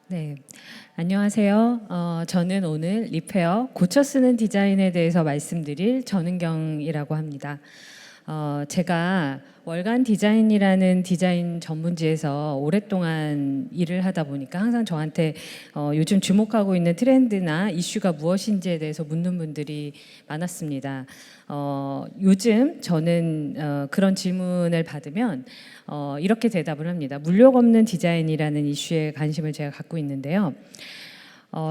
네, 안녕하세요. 저는 오늘 리페어 고쳐 쓰는 디자인에 대해서 말씀드릴 전은경이라고 합니다. 제가 월간 디자인이라는 디자인 전문지에서 오랫동안 일을 하다 보니까 항상 저한테 요즘 주목하고 있는 트렌드나 이슈가 무엇인지에 대해서 묻는 분들이 많았습니다. 요즘 저는 그런 질문을 받으면 이렇게 대답을 합니다. 물욕 없는 디자인이라는 이슈에 관심을 제가 갖고 있는데요.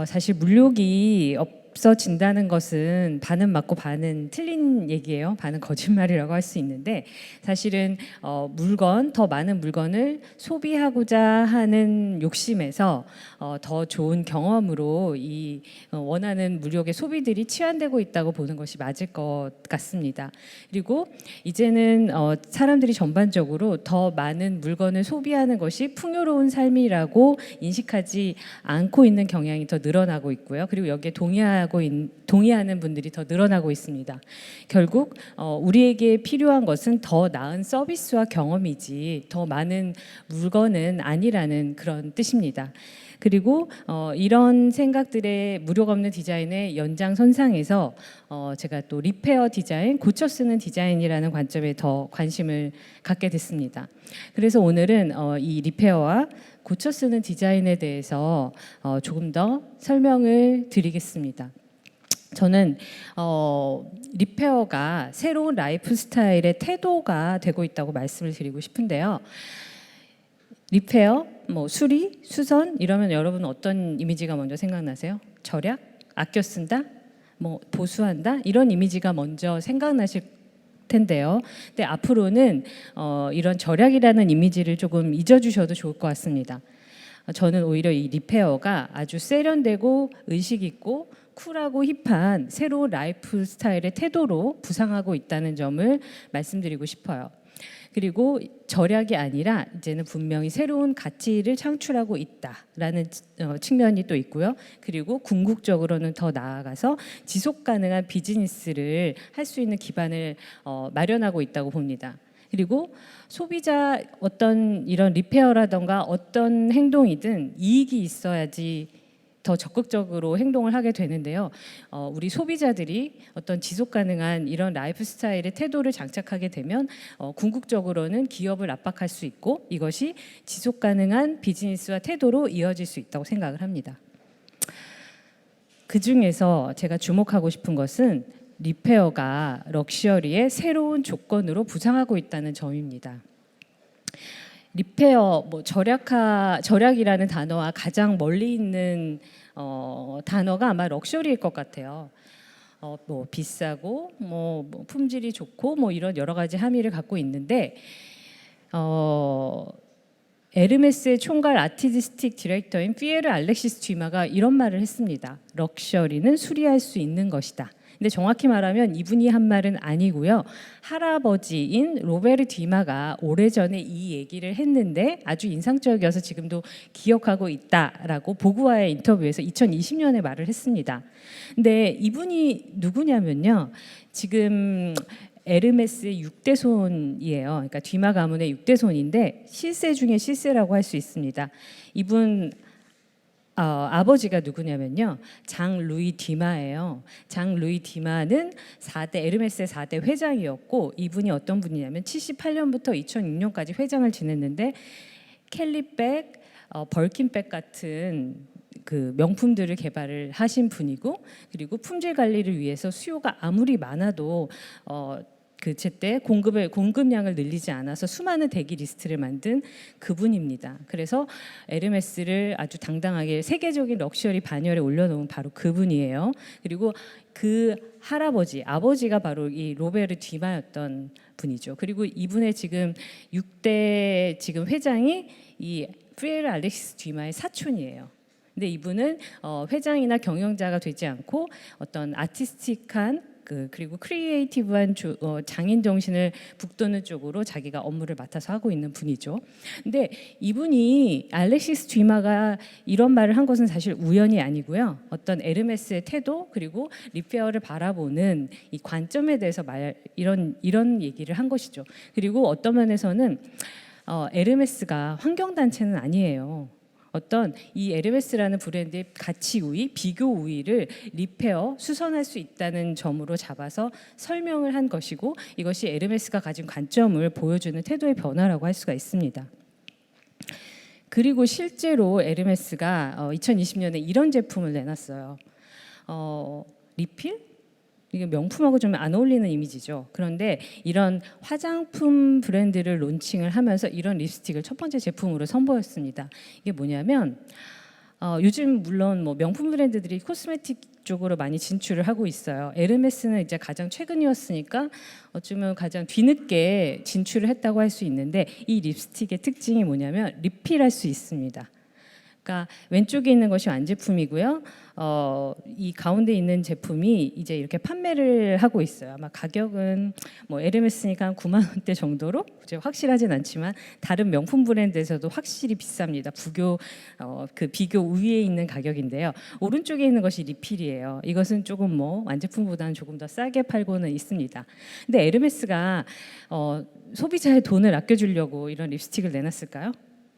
사실 물욕이 없어진다는 것은 반은 맞고 반은 틀린 얘기예요. 반은 거짓말이라고 할 수 있는데 사실은 더 많은 물건을 소비하고자 하는 욕심에서 더 좋은 경험으로 이 원하는 물욕의 소비들이 치환되고 있다고 보는 것이 맞을 것 같습니다. 그리고 이제는 사람들이 전반적으로 더 많은 물건을 소비하는 것이 풍요로운 삶이라고 인식하지 않고 있는 경향이 더 늘어나고 있고요. 그리고 여기에 동의하는 분들이 더 늘어나고 있습니다. 결국 우리에게 필요한 것은 더 나은 서비스와 경험이지 더 많은 물건은 아니라는 그런 뜻입니다. 그리고 이런 생각들의 무력 없는 디자인의 연장선상에서 제가 또 리페어 디자인, 고쳐 쓰는 디자인이라는 관점에 더 관심을 갖게 됐습니다. 그래서 오늘은 이 리페어와 고쳐 쓰는 디자인에 대해서 조금 더 설명을 드리겠습니다. 저는 리페어가 새로운 라이프 스타일의 태도가 되고 있다고 말씀을 드리고 싶은데요. 리페어, 수리, 수선 이러면 여러분 어떤 이미지가 먼저 생각나세요? 절약, 아껴 쓴다, 보수한다 이런 이미지가 먼저 생각나실 텐데요. 근데 앞으로는 이런 절약이라는 이미지를 조금 잊어주셔도 좋을 것 같습니다. 저는 오히려 이 리페어가 아주 세련되고 의식 있고 쿨하고 힙한 새로운 라이프 스타일의 태도로 부상하고 있다는 점을 말씀드리고 싶어요. 그리고 절약이 아니라 이제는 분명히 새로운 가치를 창출하고 있다라는 측면이 또 있고요. 그리고 궁극적으로는 더 나아가서 지속 가능한 비즈니스를 할 수 있는 기반을 마련하고 있다고 봅니다. 그리고 소비자 어떤 이런 리페어라던가 어떤 행동이든 이익이 있어야지 더 적극적으로 행동을 하게 되는데요. 우리 소비자들이 어떤 지속 가능한 이런 라이프 스타일의 태도를 장착하게 되면 궁극적으로는 기업을 압박할 수 있고 이것이 지속 가능한 비즈니스와 태도로 이어질 수 있다고 생각을 합니다. 그 중에서 제가 주목하고 싶은 것은 리페어가 럭셔리의 새로운 조건으로 부상하고 있다는 점입니다. 리페어, 절약이라는 단어와 가장 멀리 있는 단어가 아마 럭셔리일 것 같아요. 비싸고 품질이 좋고 이런 여러 가지 함의를 갖고 있는데 에르메스의 총괄 아티스틱 디렉터인 피에르 알렉시스 뒤마가 이런 말을 했습니다. 럭셔리는 수리할 수 있는 것이다. 근데 정확히 말하면 이분이 한 말은 아니고요. 할아버지인 로베르 뒤마가 오래전에 이 얘기를 했는데 아주 인상적이어서 지금도 기억하고 있다라고 보그와의 인터뷰에서 2020년에 말을 했습니다. 근데 이분이 누구냐면요. 지금 에르메스의 6대손이에요. 그러니까 뒤마 가문의 6대손인데 실세 중에 실세라고 할 수 있습니다. 이분 아버지가 누구냐면요. 장 루이 디마예요. 장 루이 디마는 에르메스의 4대 회장이었고 이분이 어떤 분이냐면 78년부터 2006년까지 회장을 지냈는데 캘리백, 벌킨백 같은 그 명품들을 개발을 하신 분이고 그리고 품질 관리를 위해서 수요가 아무리 많아도 제때 공급량을 늘리지 않아서 수많은 대기 리스트를 만든 그분입니다. 그래서 에르메스를 아주 당당하게 세계적인 럭셔리 반열에 올려놓은 바로 그분이에요. 그리고 그 아버지가 바로 이 로베르 뒤마였던 분이죠. 그리고 이분의 지금 6대 지금 회장이 이 프리에르 알렉시스 뒤마의 사촌이에요. 근데 이분은 회장이나 경영자가 되지 않고 어떤 아티스틱한 그리고 크리에이티브한 장인 정신을 북돋는 쪽으로 자기가 업무를 맡아서 하고 있는 분이죠. 근데 이분이 알렉시스 뒤마가 이런 말을 한 것은 사실 우연이 아니고요. 어떤 에르메스의 태도 그리고 리페어를 바라보는 이 관점에 대해서 이런 얘기를 한 것이죠. 그리고 어떤 면에서는 에르메스가 환경단체는 아니에요. 어떤 이 에르메스라는 브랜드의 가치 우위, 비교 우위를 리페어, 수선할 수 있다는 점으로 잡아서 설명을 한 것이고 이것이 에르메스가 가진 관점을 보여주는 태도의 변화라고 할 수가 있습니다. 그리고 실제로 에르메스가 2020년에 이런 제품을 내놨어요. 리필? 이게 명품하고 좀 안 어울리는 이미지죠. 그런데 이런 화장품 브랜드를 론칭을 하면서 이런 립스틱을 첫 번째 제품으로 선보였습니다. 이게 뭐냐면 요즘 물론 뭐 명품 브랜드들이 코스메틱 쪽으로 많이 진출을 하고 있어요. 에르메스는 이제 가장 최근이었으니까 어쩌면 가장 뒤늦게 진출을 했다고 할 수 있는데 이 립스틱의 특징이 뭐냐면 리필할 수 있습니다. 그러니까 왼쪽에 있는 것이 완제품이고요. 이 가운데 있는 제품이 이제 이렇게 판매를 하고 있어요. 아마 가격은 뭐 에르메스니까 한 9만 원대 정도로 이제 확실하진 않지만 다른 명품 브랜드에서도 확실히 비쌉니다. 그 비교 우위에 있는 가격인데요. 오른쪽에 있는 것이 리필이에요. 이것은 조금 뭐 완제품보다는 조금 더 싸게 팔고는 있습니다. 근데 에르메스가 소비자의 돈을 아껴주려고 이런 립스틱을 내놨을까요?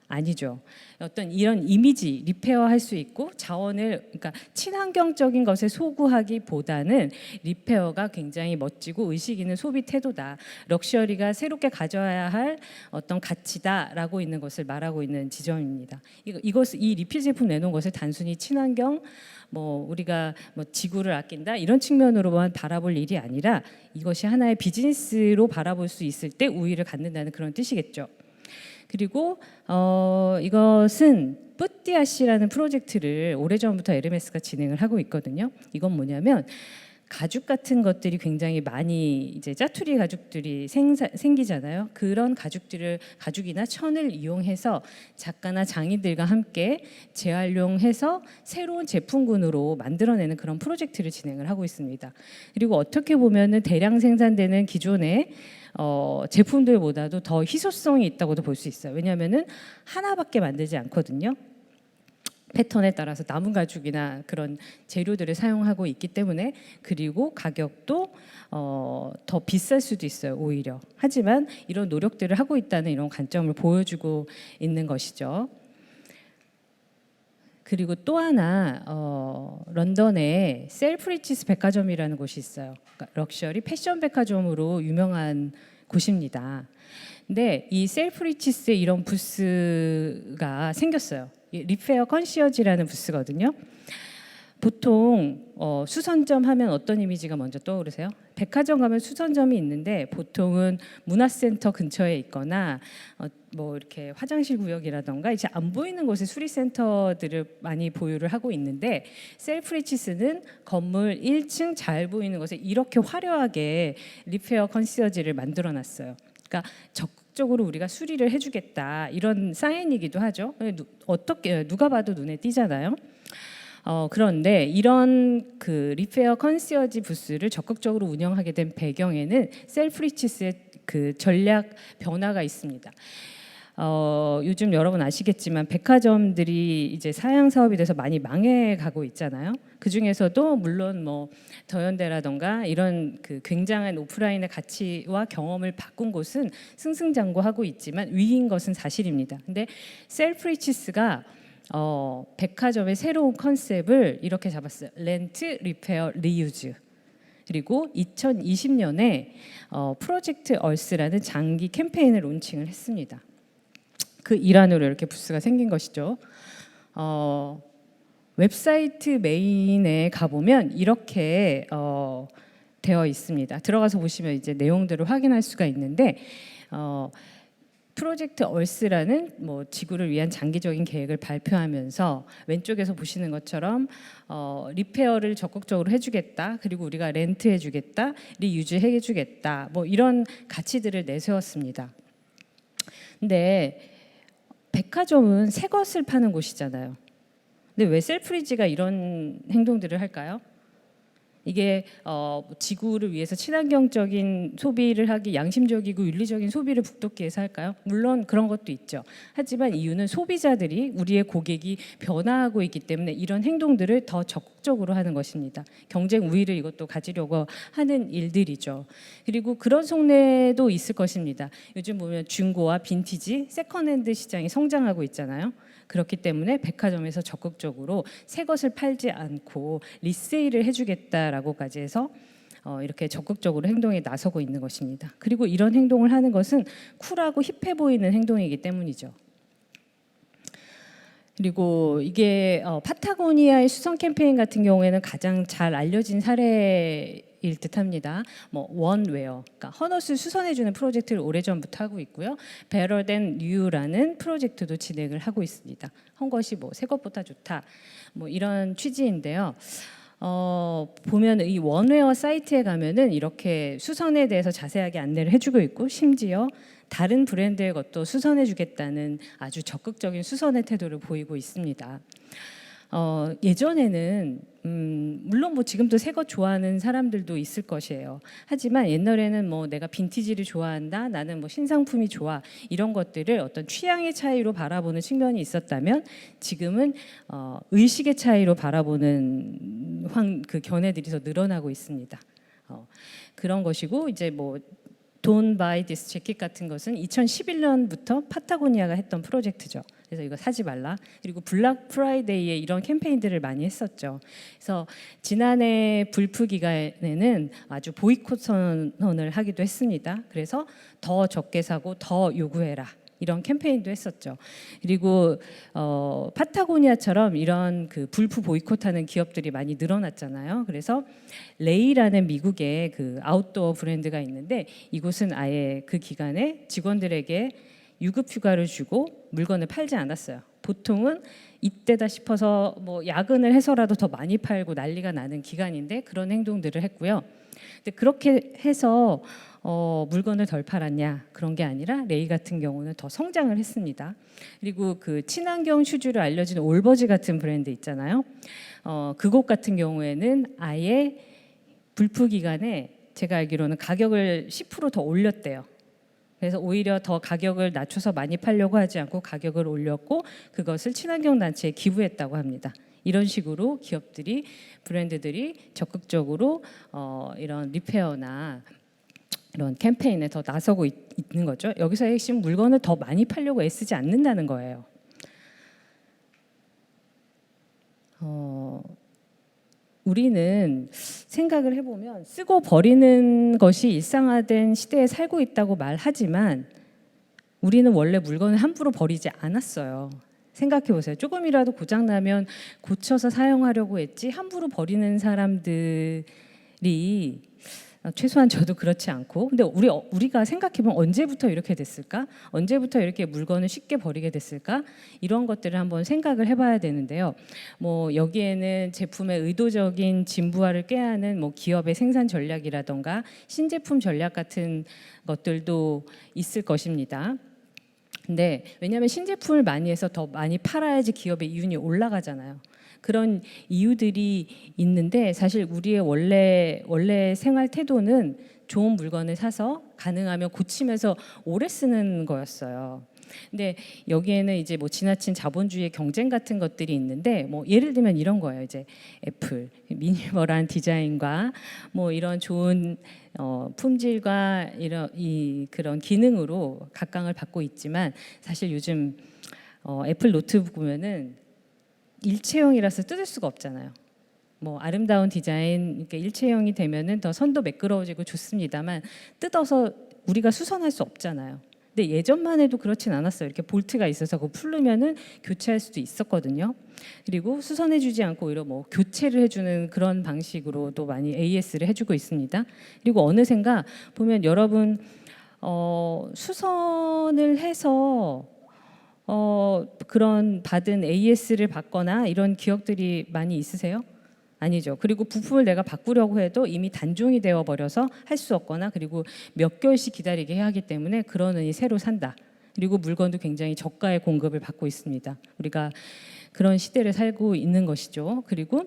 아니죠. 어떤 이런 이미지 리페어할 수 있고 자원을 그러니까 친환경적인 것에 소구하기보다는 리페어가 굉장히 멋지고 의식 있는 소비 태도다. 럭셔리가 새롭게 가져야 할 어떤 가치다라고 있는 것을 말하고 있는 지점입니다. 이 리필 제품 내놓은 것을 단순히 친환경 뭐 우리가 뭐 지구를 아낀다 이런 측면으로만 바라볼 일이 아니라 이것이 하나의 비즈니스로 바라볼 수 있을 때 우위를 갖는다는 그런 뜻이겠죠. 그리고 이것은 뿌띠아시라는 프로젝트를 오래전부터 에르메스가 진행을 하고 있거든요. 이건 뭐냐면 가죽 같은 것들이 굉장히 많이 이제 짜투리 가죽들이 생기잖아요. 그런 가죽이나 천을 이용해서 작가나 장인들과 함께 재활용해서 새로운 제품군으로 만들어내는 그런 프로젝트를 진행을 하고 있습니다. 그리고 어떻게 보면은 대량 생산되는 기존의 제품들보다도 더 희소성이 있다고도 볼 수 있어요. 왜냐하면은 하나밖에 만들지 않거든요. 패턴에 따라서 남은 가죽이나 그런 재료들을 사용하고 있기 때문에 그리고 가격도 더 비쌀 수도 있어요. 오히려. 하지만 이런 노력들을 하고 있다는 이런 관점을 보여주고 있는 것이죠. 그리고 또 하나 런던에 셀프리치스 백화점이라는 곳이 있어요. 그러니까 럭셔리 패션 백화점으로 유명한 곳입니다. 근데 이 셀프리치스에 이런 부스가 생겼어요. 리페어 컨시어지라는 부스거든요. 보통 수선점 하면 어떤 이미지가 먼저 떠오르세요? 백화점 가면 수선점이 있는데 보통은 문화센터 근처에 있거나 뭐 이렇게 화장실 구역이라던가 이제 안 보이는 곳에 수리센터들을 많이 보유를 하고 있는데 셀프리치스는 건물 1층 잘 보이는 곳에 이렇게 화려하게 리페어 컨시어지를 만들어놨어요. 그러니까 적극적으로 우리가 수리를 해주겠다 이런 사인이기도 하죠. 어떻게 누가 봐도 눈에 띄잖아요. 그런데 이런 그 리페어 컨시어지 부스를 적극적으로 운영하게 된 배경에는 셀프리치스의 그 전략 변화가 있습니다. 요즘 여러분 아시겠지만 백화점들이 이제 사양 사업이 돼서 많이 망해가고 있잖아요. 그 중에서도 물론 뭐 더현대라던가 이런 그 굉장한 오프라인의 가치와 경험을 바꾼 곳은 승승장구하고 있지만 위인 것은 사실입니다. 근데 셀프리치스가 백화점의 새로운 컨셉을 이렇게 잡았어요. 렌트, 리페어, 리유즈. 그리고 2020년에 프로젝트 얼스라는 장기 캠페인을 론칭을 했습니다. 그 일환으로 이렇게 부스가 생긴 것이죠. 웹사이트 메인에 가보면 이렇게 되어 있습니다. 들어가서 보시면 이제 내용들을 확인할 수가 있는데 프로젝트 얼스라는 뭐 지구를 위한 장기적인 계획을 발표하면서 왼쪽에서 보시는 것처럼 리페어를 적극적으로 해주겠다. 그리고 우리가 렌트 해주겠다. 리유즈 해주겠다. 뭐 이런 가치들을 내세웠습니다. 근데 백화점은 새 것을 파는 곳이잖아요. 근데 왜 셀프리지가 이런 행동들을 할까요? 이게 지구를 위해서 친환경적인 소비를 하기, 양심적이고 윤리적인 소비를 북돋기 위해서 할까요? 물론 그런 것도 있죠. 하지만 이유는 소비자들이 우리의 고객이 변화하고 있기 때문에 이런 행동들을 더 적극적으로 하는 것입니다. 경쟁 우위를 이것도 가지려고 하는 일들이죠. 그리고 그런 속내도 있을 것입니다. 요즘 보면 중고와 빈티지, 세컨핸드 시장이 성장하고 있잖아요. 그렇기 때문에 백화점에서 적극적으로 새 것을 팔지 않고 리세일을 해주겠다라고까지 해서 이렇게 적극적으로 행동에 나서고 있는 것입니다. 그리고 이런 행동을 하는 것은 쿨하고 힙해 보이는 행동이기 때문이죠. 그리고 이게 파타고니아의 수선 캠페인 같은 경우에는 가장 잘 알려진 사례일 듯합니다. 뭐 원웨어, 그러니까 헌옷을 수선해주는 프로젝트를 오래전부터 하고 있고요. Better Than You라는 프로젝트도 진행을 하고 있습니다. 헌것이 뭐 새 것보다 좋다, 뭐 이런 취지인데요. 보면 이 원웨어 사이트에 가면은 이렇게 수선에 대해서 자세하게 안내를 해주고 있고, 심지어 다른 브랜드의 것도 수선해주겠다는 아주 적극적인 수선의 태도를 보이고 있습니다. 예전에는 물론 뭐 지금도 새 것 좋아하는 사람들도 있을 것이에요. 하지만 옛날에는 뭐 내가 빈티지를 좋아한다, 나는 뭐 신상품이 좋아, 이런 것들을 어떤 취향의 차이로 바라보는 측면이 있었다면, 지금은 의식의 차이로 바라보는 그 견해들이 더 늘어나고 있습니다. 그런 것이고, 이제 뭐 Don't buy this jacket 같은 것은 2011년부터 파타고니아가 했던 프로젝트죠. 그래서 이거 사지 말라. 그리고 블랙 프라이데이에 이런 캠페인들을 많이 했었죠. 그래서 지난해 불프 기간에는 아주 보이콧 선언을 하기도 했습니다. 그래서 더 적게 사고 더 요구해라, 이런 캠페인도 했었죠. 그리고 파타고니아처럼 이런 그 불프 보이콧하는 기업들이 많이 늘어났잖아요. 그래서 레이라는 미국의 그 아웃도어 브랜드가 있는데, 이곳은 아예 그 기간에 직원들에게 유급 휴가를 주고 물건을 팔지 않았어요. 보통은 이때다 싶어서 뭐 야근을 해서라도 더 많이 팔고 난리가 나는 기간인데 그런 행동들을 했고요. 근데 그렇게 해서 물건을 덜 팔았냐, 그런 게 아니라 레이 같은 경우는 더 성장을 했습니다. 그리고 그 친환경 슈즈로 알려진 올버지 같은 브랜드 있잖아요. 그곳 같은 경우에는 아예 불프 기간에 제가 알기로는 가격을 10%더 올렸대요. 그래서 오히려 더 가격을 낮춰서 많이 팔려고 하지 않고 가격을 올렸고, 그것을 친환경 단체에 기부했다고 합니다. 이런 식으로 기업들이, 브랜드들이 적극적으로 이런 리페어나 이런 캠페인에 더 나서고 있는 거죠. 여기서의 핵심, 물건을 더 많이 팔려고 애쓰지 않는다는 거예요. 우리는 생각을 해보면 쓰고 버리는 것이 일상화된 시대에 살고 있다고 말하지만, 우리는 원래 물건을 함부로 버리지 않았어요. 생각해 보세요. 조금이라도 고장나면 고쳐서 사용하려고 했지, 함부로 버리는 사람들이, 최소한 저도 그렇지 않고, 근데 우리가 생각해보면 언제부터 이렇게 됐을까? 언제부터 이렇게 물건을 쉽게 버리게 됐을까? 이런 것들을 한번 생각을 해봐야 되는데요. 뭐 여기에는 제품의 의도적인 진부화를 꾀하는 뭐 기업의 생산 전략이라던가 신제품 전략 같은 것들도 있을 것입니다. 근데 왜냐하면 신제품을 많이 해서 더 많이 팔아야지 기업의 이윤이 올라가잖아요. 그런 이유들이 있는데, 사실 우리의 원래 생활 태도는 좋은 물건을 사서 가능하면 고치면서 오래 쓰는 거였어요. 근데 여기에는 이제 뭐 지나친 자본주의의 경쟁 같은 것들이 있는데, 뭐 예를 들면 이런 거예요. 이제 애플 미니멀한 디자인과 뭐 이런 좋은 품질과 그런 기능으로 각광을 받고 있지만, 사실 요즘 애플 노트북 보면은 일체형이라서 뜯을 수가 없잖아요. 뭐 아름다운 디자인, 그러니까 일체형이 되면은 더 선도 매끄러워지고 좋습니다만, 뜯어서 우리가 수선할 수 없잖아요. 근데 예전만 해도 그렇진 않았어요. 이렇게 볼트가 있어서 그거 풀르면은 교체할 수도 있었거든요. 그리고 수선해주지 않고 오히려 뭐 교체를 해주는 그런 방식으로도 많이 AS를 해주고 있습니다. 그리고 어느샌가 보면 여러분 수선을 해서 그런 받은 AS를 받거나 이런 기억들이 많이 있으세요? 아니죠. 그리고 부품을 내가 바꾸려고 해도 이미 단종이 되어 버려서 할 수 없거나, 그리고 몇 개월씩 기다리게 해야 하기 때문에 그러느니 새로 산다. 그리고 물건도 굉장히 저가의 공급을 받고 있습니다. 우리가 그런 시대를 살고 있는 것이죠. 그리고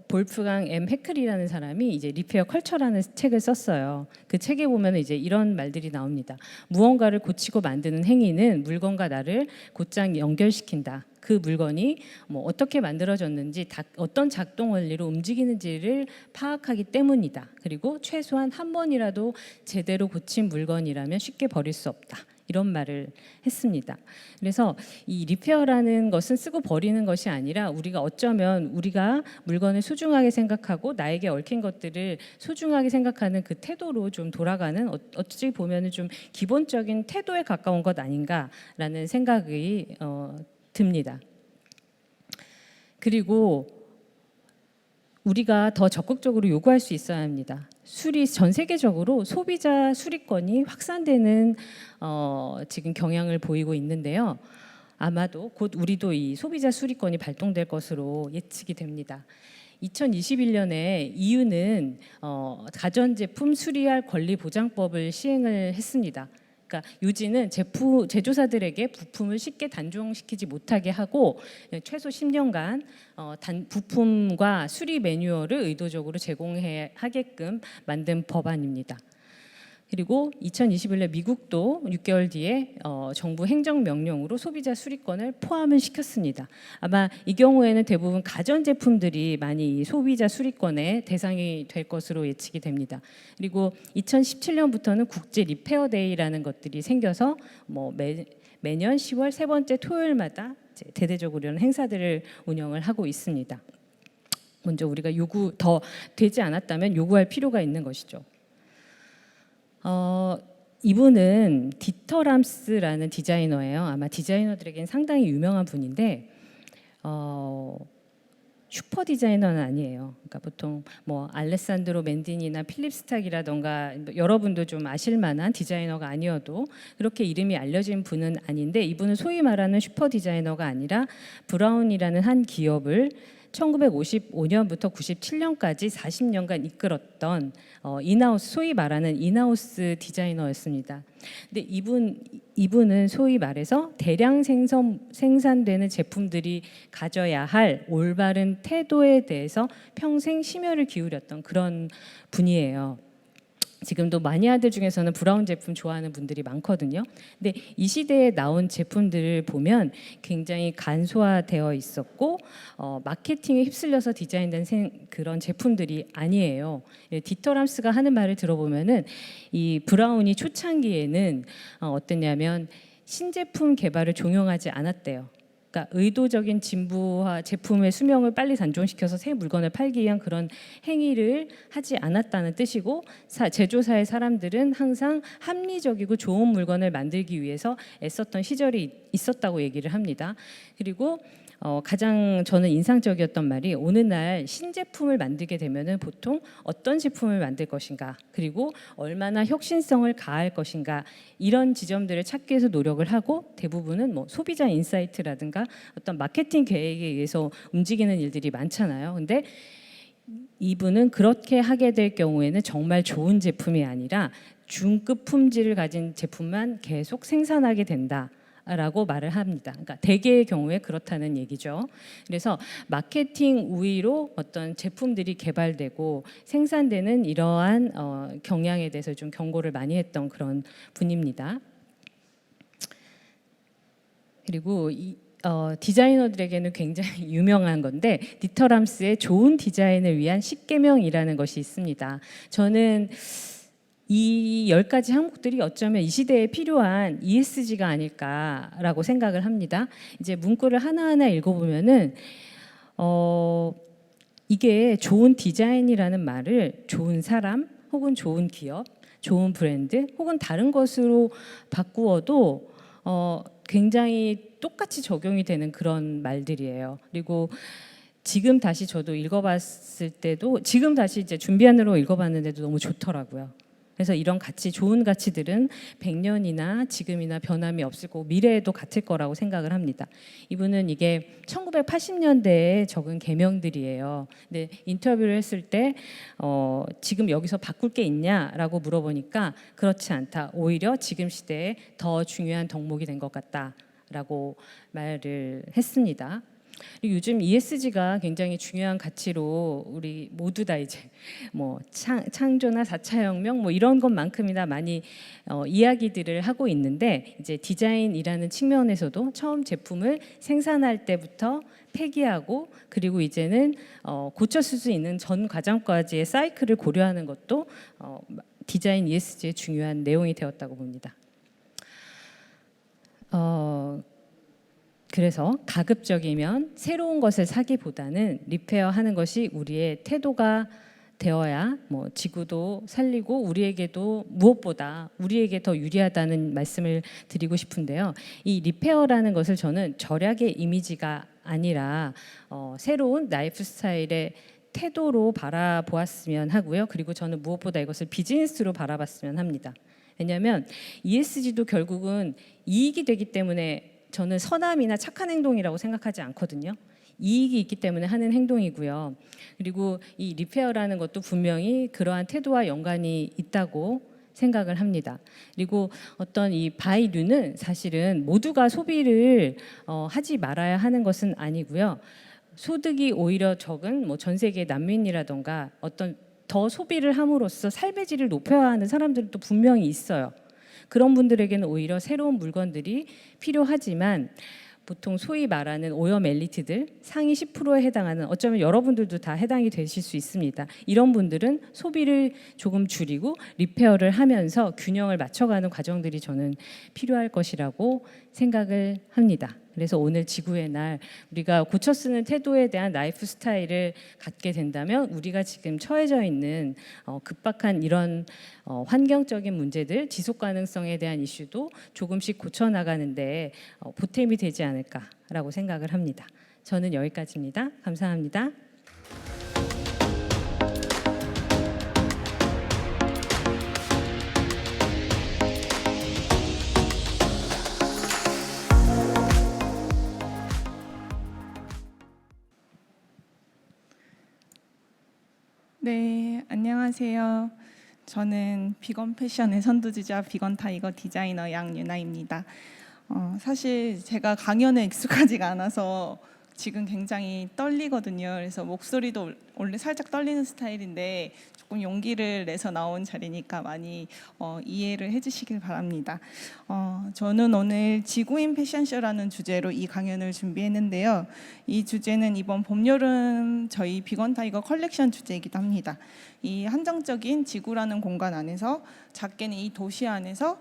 볼프강 M 해클이라는 사람이 이제 리페어 컬처라는 책을 썼어요. 그 책에 보면 이제 이런 말들이 나옵니다. 무언가를 고치고 만드는 행위는 물건과 나를 곧장 연결시킨다. 그 물건이 뭐 어떻게 만들어졌는지, 어떤 작동 원리로 움직이는지를 파악하기 때문이다. 그리고 최소한 한 번이라도 제대로 고친 물건이라면 쉽게 버릴 수 없다. 이런 말을 했습니다. 그래서 이 리페어라는 것은 쓰고 버리는 것이 아니라 우리가 어쩌면 우리가 물건을 소중하게 생각하고 나에게 얽힌 것들을 소중하게 생각하는 그 태도로 좀 돌아가는 어찌 보면은 좀 기본적인 태도에 가까운 것 아닌가라는 생각이 듭니다. 그리고 우리가 더 적극적으로 요구할 수 있어야 합니다. 전 세계적으로 소비자 수리권이 확산되는 지금 경향을 보이고 있는데요. 아마도 곧 우리도 이 소비자 수리권이 발동될 것으로 예측이 됩니다. 2021년에 EU는 가전제품 수리할 권리 보장법을 시행을 했습니다. 그러니까 유지는 제조사들에게 부품을 쉽게 단종시키지 못하게 하고 최소 10년간 부품과 수리 매뉴얼을 의도적으로 제공하게끔 만든 법안입니다. 그리고 2021년 미국도 6개월 뒤에 정부 행정명령으로 소비자 수리권을 포함을 시켰습니다. 아마 이 경우에는 대부분 가전제품들이 많이 소비자 수리권의 대상이 될 것으로 예측이 됩니다. 그리고 2017년부터는 국제 리페어 데이라는 것들이 생겨서 매년 10월 세 번째 토요일마다 대대적으로 이런 행사들을 운영을 하고 있습니다. 먼저 우리가 더 되지 않았다면 요구할 필요가 있는 것이죠. 이분은 디터 람스라는 디자이너예요. 아마 디자이너들에겐 상당히 유명한 분인데 슈퍼 디자이너는 아니에요. 그러니까 보통 알레산드로 맨딘이나 필립 스탁이라던가 여러분도 좀 아실 만한 디자이너가 아니어도 그렇게 이름이 알려진 분은 아닌데, 이분은 소위 말하는 슈퍼 디자이너가 아니라 브라운이라는 한 기업을 1955년부터 97년까지 40년간 이끌었던 인하우스, 소위 말하는 인하우스 디자이너였습니다. 근데 이분은 소위 말해서 대량 생산되는 제품들이 가져야 할 올바른 태도에 대해서 평생 심혈을 기울였던 그런 분이에요. 지금도 마니아들 중에서는 브라운 제품 좋아하는 분들이 많거든요. 근데 이 시대에 나온 제품들을 보면 굉장히 간소화되어 있었고 마케팅에 휩쓸려서 디자인된 그런 제품들이 아니에요. 디터 람스가 하는 말을 들어보면은 이 브라운이 초창기에는 어땠냐면 신제품 개발을 종용하지 않았대요. 그러니까 의도적인 진부화, 제품의 수명을 빨리 단종시켜서 새 물건을 팔기 위한 그런 행위를 하지 않았다는 뜻이고, 제조사의 사람들은 항상 합리적이고 좋은 물건을 만들기 위해서 애썼던 시절이 있었다고 얘기를 합니다. 그리고 가장 저는 인상적이었던 말이, 어느 날 신제품을 만들게 되면은 보통 어떤 제품을 만들 것인가, 그리고 얼마나 혁신성을 가할 것인가, 이런 지점들을 찾기 위해서 노력을 하고, 대부분은 소비자 인사이트라든가 어떤 마케팅 계획에 의해서 움직이는 일들이 많잖아요. 근데 이분은 그렇게 하게 될 경우에는 정말 좋은 제품이 아니라 중급 품질을 가진 제품만 계속 생산하게 된다 라고 말을 합니다. 그러니까 대개의 경우에 그렇다는 얘기죠. 그래서 마케팅 우위로 어떤 제품들이 개발되고 생산되는 이러한 경향에 대해서 좀 경고를 많이 했던 그런 분입니다. 그리고 디자이너들에게는 굉장히 유명한 건데, 디터 람스의 좋은 디자인을 위한 10계명이라는 것이 있습니다. 저는 이 10가지 항목들이 어쩌면 이 시대에 필요한 ESG가 아닐까라고 생각을 합니다. 이제 문구를 하나하나 읽어보면은 이게 좋은 디자인이라는 말을 좋은 사람 혹은 좋은 기업, 좋은 브랜드 혹은 다른 것으로 바꾸어도 굉장히 똑같이 적용이 되는 그런 말들이에요. 그리고 지금 다시 저도 읽어봤을 때도, 지금 다시 이제 준비하느라고 읽어봤는데도 너무 좋더라고요. 그래서 이런 좋은 가치들은 100년이나 지금이나 변함이 없을 거고 미래에도 같을 거라고 생각을 합니다. 이분은 이게 1980년대에 적은 계명들이에요. 근데 인터뷰를 했을 때 지금 여기서 바꿀 게 있냐라고 물어보니까 그렇지 않다, 오히려 지금 시대에 더 중요한 덕목이 된 것 같다라고 말을 했습니다. 요즘 ESG가 굉장히 중요한 가치로 우리 모두 다 이제 창조나 4차 혁명 이런 것만큼이나 많이 이야기들을 하고 있는데, 이제 디자인이라는 측면에서도 처음 제품을 생산할 때부터 폐기하고, 그리고 이제는 고쳤을 수 있는 전 과정까지의 사이클을 고려하는 것도 디자인 ESG의 중요한 내용이 되었다고 봅니다. 그래서 가급적이면 새로운 것을 사기보다는 리페어하는 것이 우리의 태도가 되어야 뭐 지구도 살리고 우리에게도 무엇보다 우리에게 더 유리하다는 말씀을 드리고 싶은데요. 이 리페어라는 것을 저는 절약의 이미지가 아니라 새로운 라이프 스타일의 태도로 바라보았으면 하고요. 그리고 저는 무엇보다 이것을 비즈니스로 바라봤으면 합니다. 왜냐하면 ESG도 결국은 이익이 되기 때문에 저는 선함이나 착한 행동이라고 생각하지 않거든요. 이익이 있기 때문에 하는 행동이고요. 그리고 이 리페어라는 것도 분명히 그러한 태도와 연관이 있다고 생각을 합니다. 그리고 어떤 이 바이류는 사실은 모두가 소비를 하지 말아야 하는 것은 아니고요. 소득이 오히려 적은 뭐 전 세계 난민이라던가 어떤 더 소비를 함으로써 삶의 질을 높여야 하는 사람들은 또 분명히 있어요. 그런 분들에게는 오히려 새로운 물건들이 필요하지만 보통 소위 말하는 오염 엘리트들 상위 10%에 해당하는 어쩌면 여러분들도 다 해당이 되실 수 있습니다. 이런 분들은 소비를 조금 줄이고 리페어를 하면서 균형을 맞춰가는 과정들이 저는 필요할 것이라고 생각을 합니다. 그래서 오늘 지구의 날 우리가 고쳐 쓰는 태도에 대한 라이프 스타일을 갖게 된다면 우리가 지금 처해져 있는 급박한 이런 환경적인 문제들, 지속 가능성에 대한 이슈도 조금씩 고쳐 나가는데 보탬이 되지 않을까라고 생각을 합니다. 저는 여기까지입니다. 감사합니다. 네, 안녕하세요. 저는 비건 패션의 선두주자 비건 타이거 디자이너 양유나입니다. 사실 제가 강연에 익숙하지가 않아서 지금 굉장히 떨리거든요. 그래서 목소리도 원래 살짝 떨리는 스타일인데 조금 용기를 내서 나온 자리니까 많이 이해를 해주시길 바랍니다. 저는 오늘 지구인 패션쇼라는 주제로 이 강연을 준비했는데요. 이 주제는 이번 봄, 여름 저희 비건 타이거 컬렉션 주제이기도 합니다. 이 한정적인 지구라는 공간 안에서 작게는 이 도시 안에서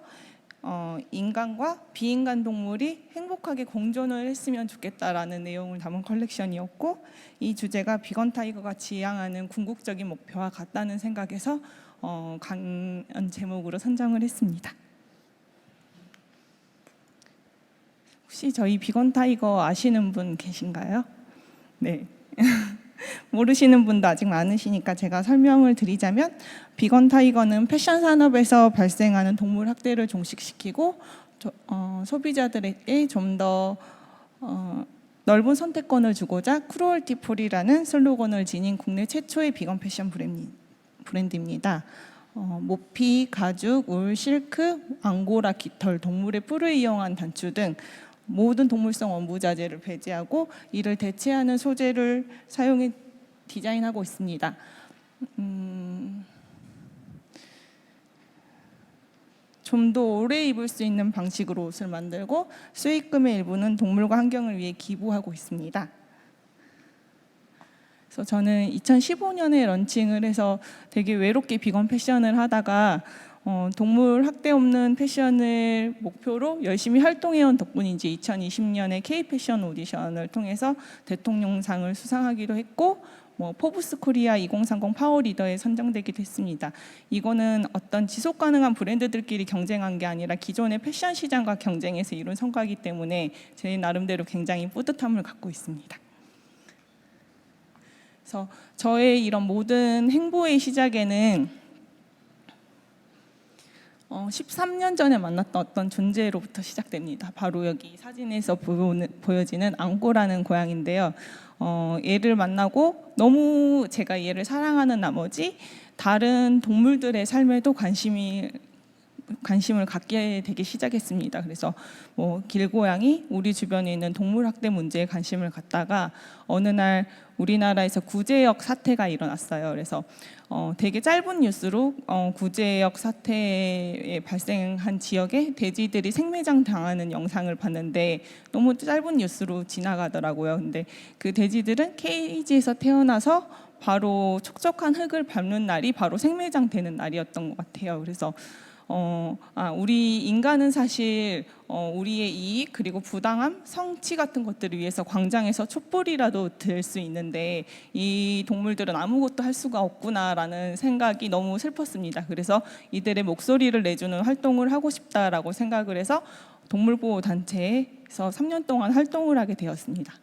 인간과 비인간 동물이 행복하게 공존을 했으면 좋겠다라는 내용을 담은 컬렉션이었고 이 주제가 비건 타이거가 지향하는 궁극적인 목표와 같다는 생각에서 강연 제목으로 선정을 했습니다. 혹시 저희 비건 타이거 아시는 분 계신가요? 네. 모르시는 분도 아직 많으시니까 제가 설명을 드리자면 비건 타이거는 패션 산업에서 발생하는 동물 학대를 종식시키고 소비자들에게 좀 더 넓은 선택권을 주고자 크루얼티 프리라는 슬로건을 지닌 국내 최초의 비건 패션 브랜드입니다. 모피, 가죽, 울, 실크, 앙고라, 깃털, 동물의 뿔을 이용한 단추 등 모든 동물성 원부자재를 배제하고 이를 대체하는 소재를 사용해 디자인하고 있습니다. 좀 더 오래 입을 수 있는 방식으로 옷을 만들고 수익금의 일부는 동물과 환경을 위해 기부하고 있습니다. 그래서 저는 2015년에 런칭을 해서 되게 외롭게 비건 패션을 하다가 동물 학대 없는 패션을 목표로 열심히 활동해온 덕분인지 2020년에 K-패션 오디션을 통해서 대통령상을 수상하기도 했고 포브스 코리아 2030 파워리더에 선정되기도 했습니다. 이거는 어떤 지속 가능한 브랜드들끼리 경쟁한 게 아니라 기존의 패션 시장과 경쟁해서 이룬 성과이기 때문에 제 나름대로 굉장히 뿌듯함을 갖고 있습니다. 그래서 저의 이런 모든 행보의 시작에는 13년 전에 만났던 어떤 존재로부터 시작됩니다. 바로 여기 사진에서 보여지는 앙꼬라는 고양인데요. 얘를 만나고 너무 제가 얘를 사랑하는 나머지 다른 동물들의 삶에도 관심을 갖게 되기 시작했습니다. 그래서 길고양이, 우리 주변에 있는 동물 학대 문제에 관심을 갖다가 어느 날 우리나라에서 구제역 사태가 일어났어요. 그래서 되게 짧은 뉴스로 구제역 사태에 발생한 지역에 돼지들이 생매장 당하는 영상을 봤는데 너무 짧은 뉴스로 지나가더라고요. 근데 그 돼지들은 케이지에서 태어나서 바로 촉촉한 흙을 밟는 날이 바로 생매장 되는 날이었던 것 같아요. 그래서 우리 인간은 사실 우리의 이익 그리고 부당함, 성취 같은 것들을 위해서 광장에서 촛불이라도 들 수 있는데 이 동물들은 아무것도 할 수가 없구나라는 생각이 너무 슬펐습니다. 그래서 이들의 목소리를 내주는 활동을 하고 싶다라고 생각을 해서 동물보호단체에서 3년 동안 활동을 하게 되었습니다.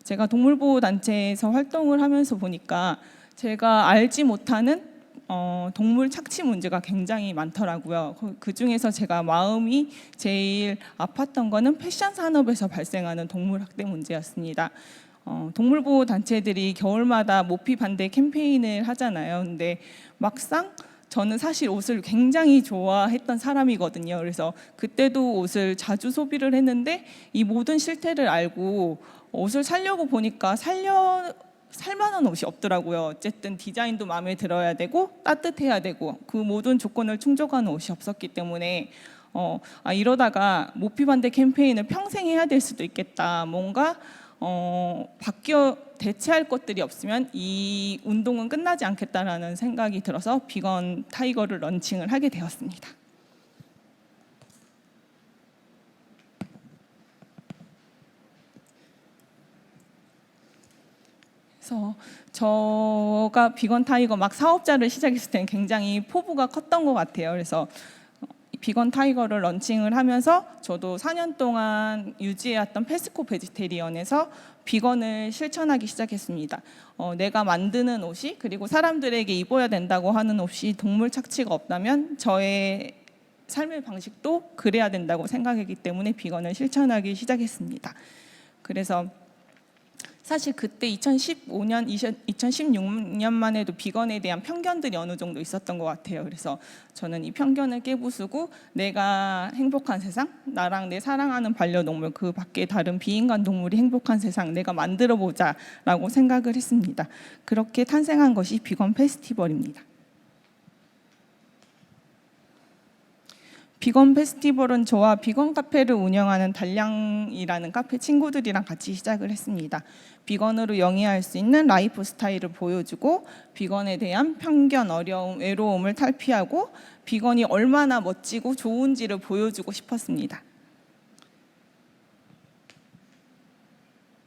제가 동물보호단체에서 활동을 하면서 보니까 제가 알지 못하는 동물 착취 문제가 굉장히 많더라고요. 그 중에서 제가 마음이 제일 아팠던 거는 패션 산업에서 발생하는 동물 학대 문제였습니다. 동물보호 단체들이 겨울마다 모피 반대 캠페인을 하잖아요. 근데 막상 저는 사실 옷을 굉장히 좋아했던 사람이거든요. 그래서 그때도 옷을 자주 소비를 했는데 이 모든 실태를 알고 옷을 사려고 보니까 살만한 옷이 없더라고요. 어쨌든 디자인도 마음에 들어야 되고 따뜻해야 되고 그 모든 조건을 충족하는 옷이 없었기 때문에 이러다가 모피 반대 캠페인을 평생 해야 될 수도 있겠다. 뭔가 바뀌어 대체할 것들이 없으면 이 운동은 끝나지 않겠다라는 생각이 들어서 비건 타이거를 런칭을 하게 되었습니다. 그래서 저가 비건 타이거 막 사업자를 시작했을 때는 굉장히 포부가 컸던 것 같아요. 그래서 비건 타이거를 런칭을 하면서 저도 4년 동안 유지해왔던 페스코 베지테리언에서 비건을 실천하기 시작했습니다. 내가 만드는 옷이 그리고 사람들에게 입어야 된다고 하는 옷이 동물 착취가 없다면 저의 삶의 방식도 그래야 된다고 생각했기 때문에 비건을 실천하기 시작했습니다. 그래서 사실 그때 2015년, 2016년만 해도 비건에 대한 편견들이 어느 정도 있었던 것 같아요. 그래서 저는 이 편견을 깨부수고 내가 행복한 세상, 나랑 내 사랑하는 반려동물, 그 밖에 다른 비인간 동물이 행복한 세상 내가 만들어보자라고 생각을 했습니다. 그렇게 탄생한 것이 비건 페스티벌입니다. 비건 페스티벌은 저와 비건 카페를 운영하는 달량이라는 카페 친구들이랑 같이 시작을 했습니다. 비건으로 영위할 수 있는 라이프 스타일을 보여주고 비건에 대한 편견, 어려움, 외로움을 탈피하고 비건이 얼마나 멋지고 좋은지를 보여주고 싶었습니다.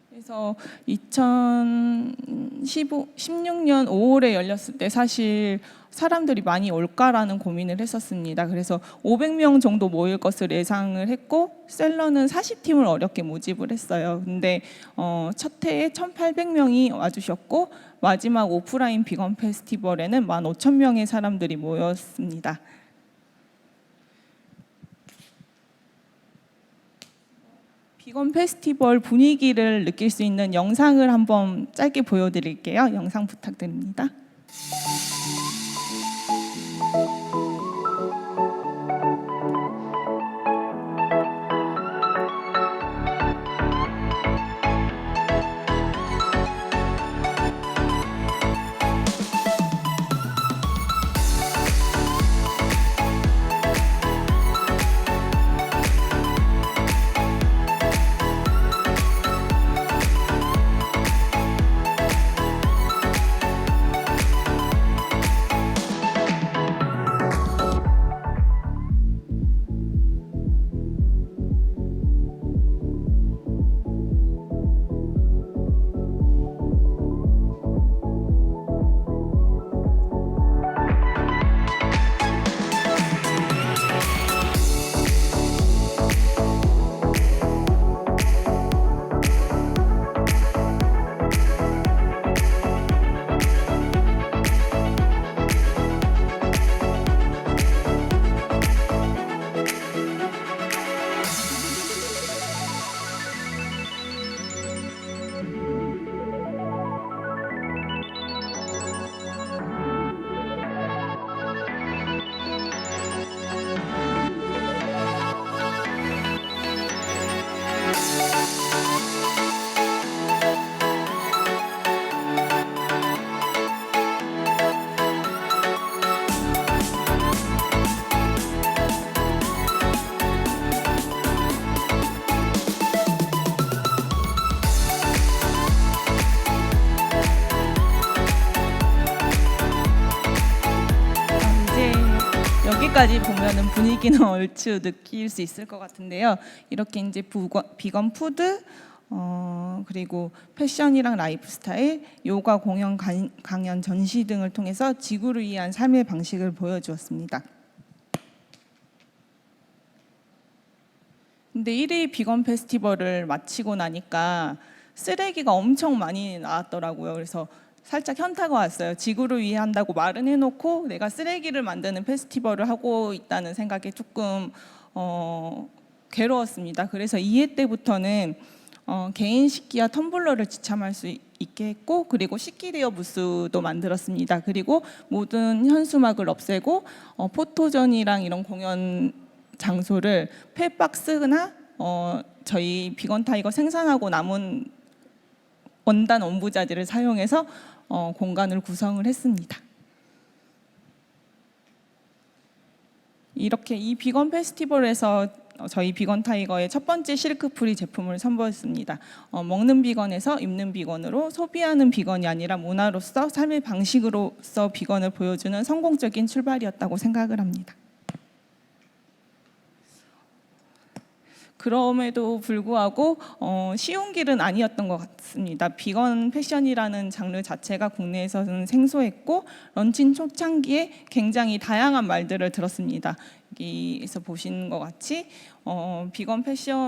그래서 2016년 5월에 열렸을 때 사실 사람들이 많이 올까라는 고민을 했었습니다. 그래서 500명 정도 모일 것을 예상을 했고 셀러는 40팀을 어렵게 모집을 했어요. 근데 첫 해에 1,800명이 와주셨고 마지막 오프라인 비건 페스티벌에는 15,000명의 사람들이 모였습니다. 비건 페스티벌 분위기를 느낄 수 있는 영상을 한번 짧게 보여드릴게요. 영상 부탁드립니다. 얼굴까지 보면은 분위기는 얼추 느낄 수 있을 것 같은데요. 이렇게 이제 비건 푸드, 그리고 패션이랑 라이프 스타일, 요가 공연, 강연, 전시 등을 통해서 지구를 위한 삶의 방식을 보여주었습니다. 근데 1위 비건 페스티벌을 마치고 나니까 쓰레기가 엄청 많이 나왔더라고요. 그래서 살짝 현타가 왔어요. 지구를 위해 한다고 말은 해놓고 내가 쓰레기를 만드는 페스티벌을 하고 있다는 생각에 조금 괴로웠습니다. 그래서 2회 때부터는 개인 식기와 텀블러를 지참할 수 있게 했고, 그리고 식기 대여 부스도 만들었습니다. 그리고 모든 현수막을 없애고 포토전이랑 이런 공연 장소를 폐박스나 저희 비건 타이거 생산하고 남은 원단 원부자재를 사용해서 공간을 구성을 했습니다. 이렇게 이 비건 페스티벌에서 저희 비건 타이거의 첫 번째 실크프리 제품을 선보였습니다. 먹는 비건에서 입는 비건으로 소비하는 비건이 아니라 문화로서 삶의 방식으로서 비건을 보여주는 성공적인 출발이었다고 생각을 합니다. 그럼에도 불구하고 쉬운 길은 아니었던 것 같습니다. 비건 패션이라는 장르 자체가 국내에서는 생소했고 런칭 초창기에 굉장히 다양한 말들을 들었습니다. 여기서 보시는 것 같이 비건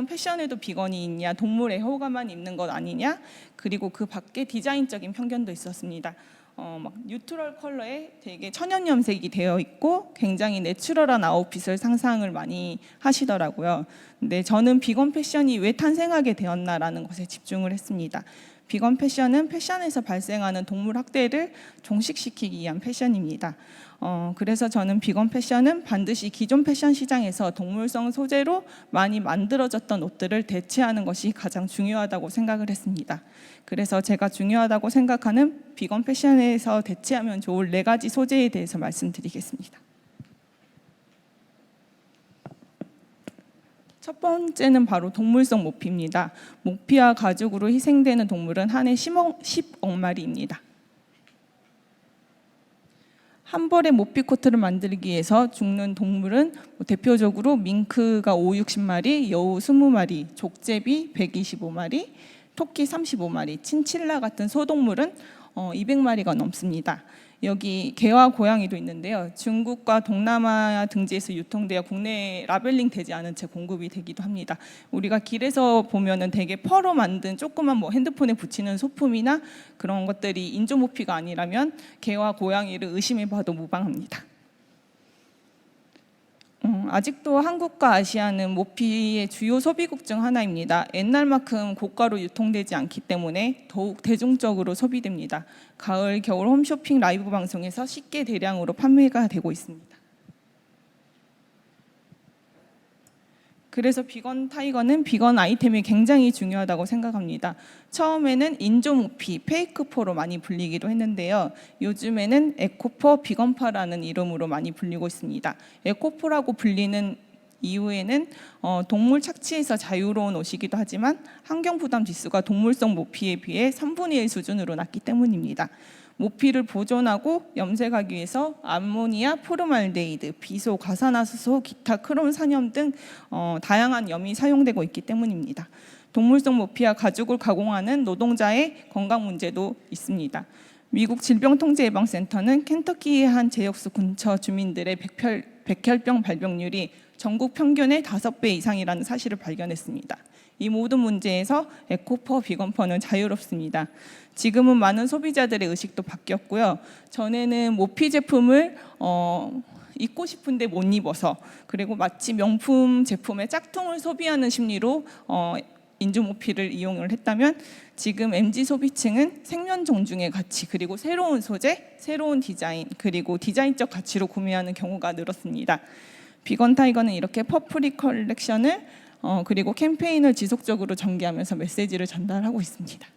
패션에도 비건이 있냐, 동물 애호가만 입는 것 아니냐, 그리고 그 밖에 디자인적인 편견도 있었습니다. 막 뉴트럴 컬러에 되게 천연 염색이 되어 있고 굉장히 내추럴한 아웃핏을 상상을 많이 하시더라고요. 근데 저는 비건 패션이 왜 탄생하게 되었나라는 것에 집중을 했습니다. 비건 패션은 패션에서 발생하는 동물 학대를 종식시키기 위한 패션입니다. 그래서 저는 비건 패션은 반드시 기존 패션 시장에서 동물성 소재로 많이 만들어졌던 옷들을 대체하는 것이 가장 중요하다고 생각을 했습니다. 그래서 제가 중요하다고 생각하는 비건 패션에서 대체하면 좋을 4가지 소재에 대해서 말씀드리겠습니다. 첫 번째는 바로 동물성 모피입니다. 모피와 가죽으로 희생되는 동물은 한 해 10억 마리입니다. 한 벌의 모피 코트를 만들기 위해서 죽는 동물은 대표적으로 밍크가 50-60마리, 여우 20마리, 족제비 125마리, 토끼 35마리, 친칠라 같은 소동물은 200마리가 넘습니다. 여기 개와 고양이도 있는데요. 중국과 동남아 등지에서 유통되어 국내에 라벨링 되지 않은 채 공급이 되기도 합니다. 우리가 길에서 보면은 되게 펄로 만든 조그만 핸드폰에 붙이는 소품이나 그런 것들이 인조모피가 아니라면 개와 고양이를 의심해봐도 무방합니다. 아직도 한국과 아시아는 모피의 주요 소비국 중 하나입니다. 옛날만큼 고가로 유통되지 않기 때문에 더욱 대중적으로 소비됩니다. 가을, 겨울 홈쇼핑 라이브 방송에서 쉽게 대량으로 판매가 되고 있습니다. 그래서 비건 타이거는 비건 아이템이 굉장히 중요하다고 생각합니다. 처음에는 인조모피, 페이크포로 많이 불리기도 했는데요. 요즘에는 에코포, 비건파라는 이름으로 많이 불리고 있습니다. 에코포라고 불리는 이유에는 동물 착취에서 자유로운 옷이기도 하지만 환경 부담 지수가 동물성 모피에 비해 3분의 1 수준으로 낮기 때문입니다. 모피를 보존하고 염색하기 위해서 암모니아, 포르말데히드, 비소, 과산화수소, 기타 크롬 산염 등 다양한 염이 사용되고 있기 때문입니다. 동물성 모피와 가죽을 가공하는 노동자의 건강 문제도 있습니다. 미국 질병통제예방센터는 켄터키의 한 제역수 근처 주민들의 백혈병 발병률이 전국 평균의 5배 이상이라는 사실을 발견했습니다. 이 모든 문제에서 에코퍼, 비건퍼는 자유롭습니다. 지금은 많은 소비자들의 의식도 바뀌었고요. 전에는 모피 제품을 입고 싶은데 못 입어서, 그리고 마치 명품 제품의 짝퉁을 소비하는 심리로 인조모피를 이용을 했다면, 지금 MZ 소비층은 생명 존중의 가치, 그리고 새로운 소재, 새로운 디자인, 그리고 디자인적 가치로 구매하는 경우가 늘었습니다. 비건 타이거는 이렇게 퍼프리 컬렉션을 그리고 캠페인을 지속적으로 전개하면서 메시지를 전달하고 있습니다.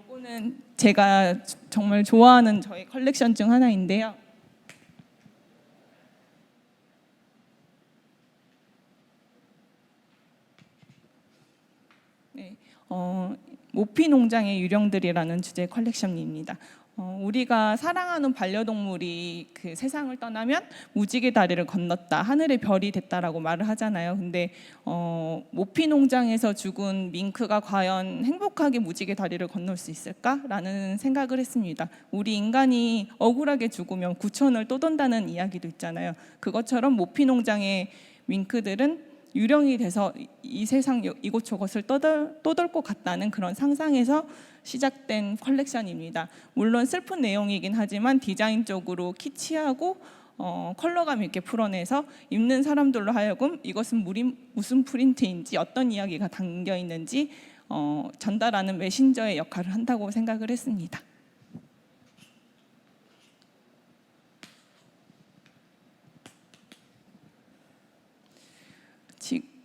이거는 제가 정말 좋아하는 저의 컬렉션 중 하나인데요. 네, 모피 농장의 유령들이라는 주제 컬렉션입니다. 우리가 사랑하는 반려동물이 그 세상을 떠나면 무지개 다리를 건넜다, 하늘의 별이 됐다라고 말을 하잖아요. 근데 모피 농장에서 죽은 밍크가 과연 행복하게 무지개 다리를 건널 수 있을까라는 생각을 했습니다. 우리 인간이 억울하게 죽으면 구천을 떠돈다는 이야기도 있잖아요. 그것처럼 모피 농장의 밍크들은 유령이 돼서 이 세상 이곳저곳을 떠돌 것 같다는 그런 상상에서 시작된 컬렉션입니다. 물론 슬픈 내용이긴 하지만 디자인적으로 키치하고 컬러감 있게 풀어내서 입는 사람들로 하여금 이것은 무슨 프린트인지 어떤 이야기가 담겨 있는지 전달하는 메신저의 역할을 한다고 생각을 했습니다.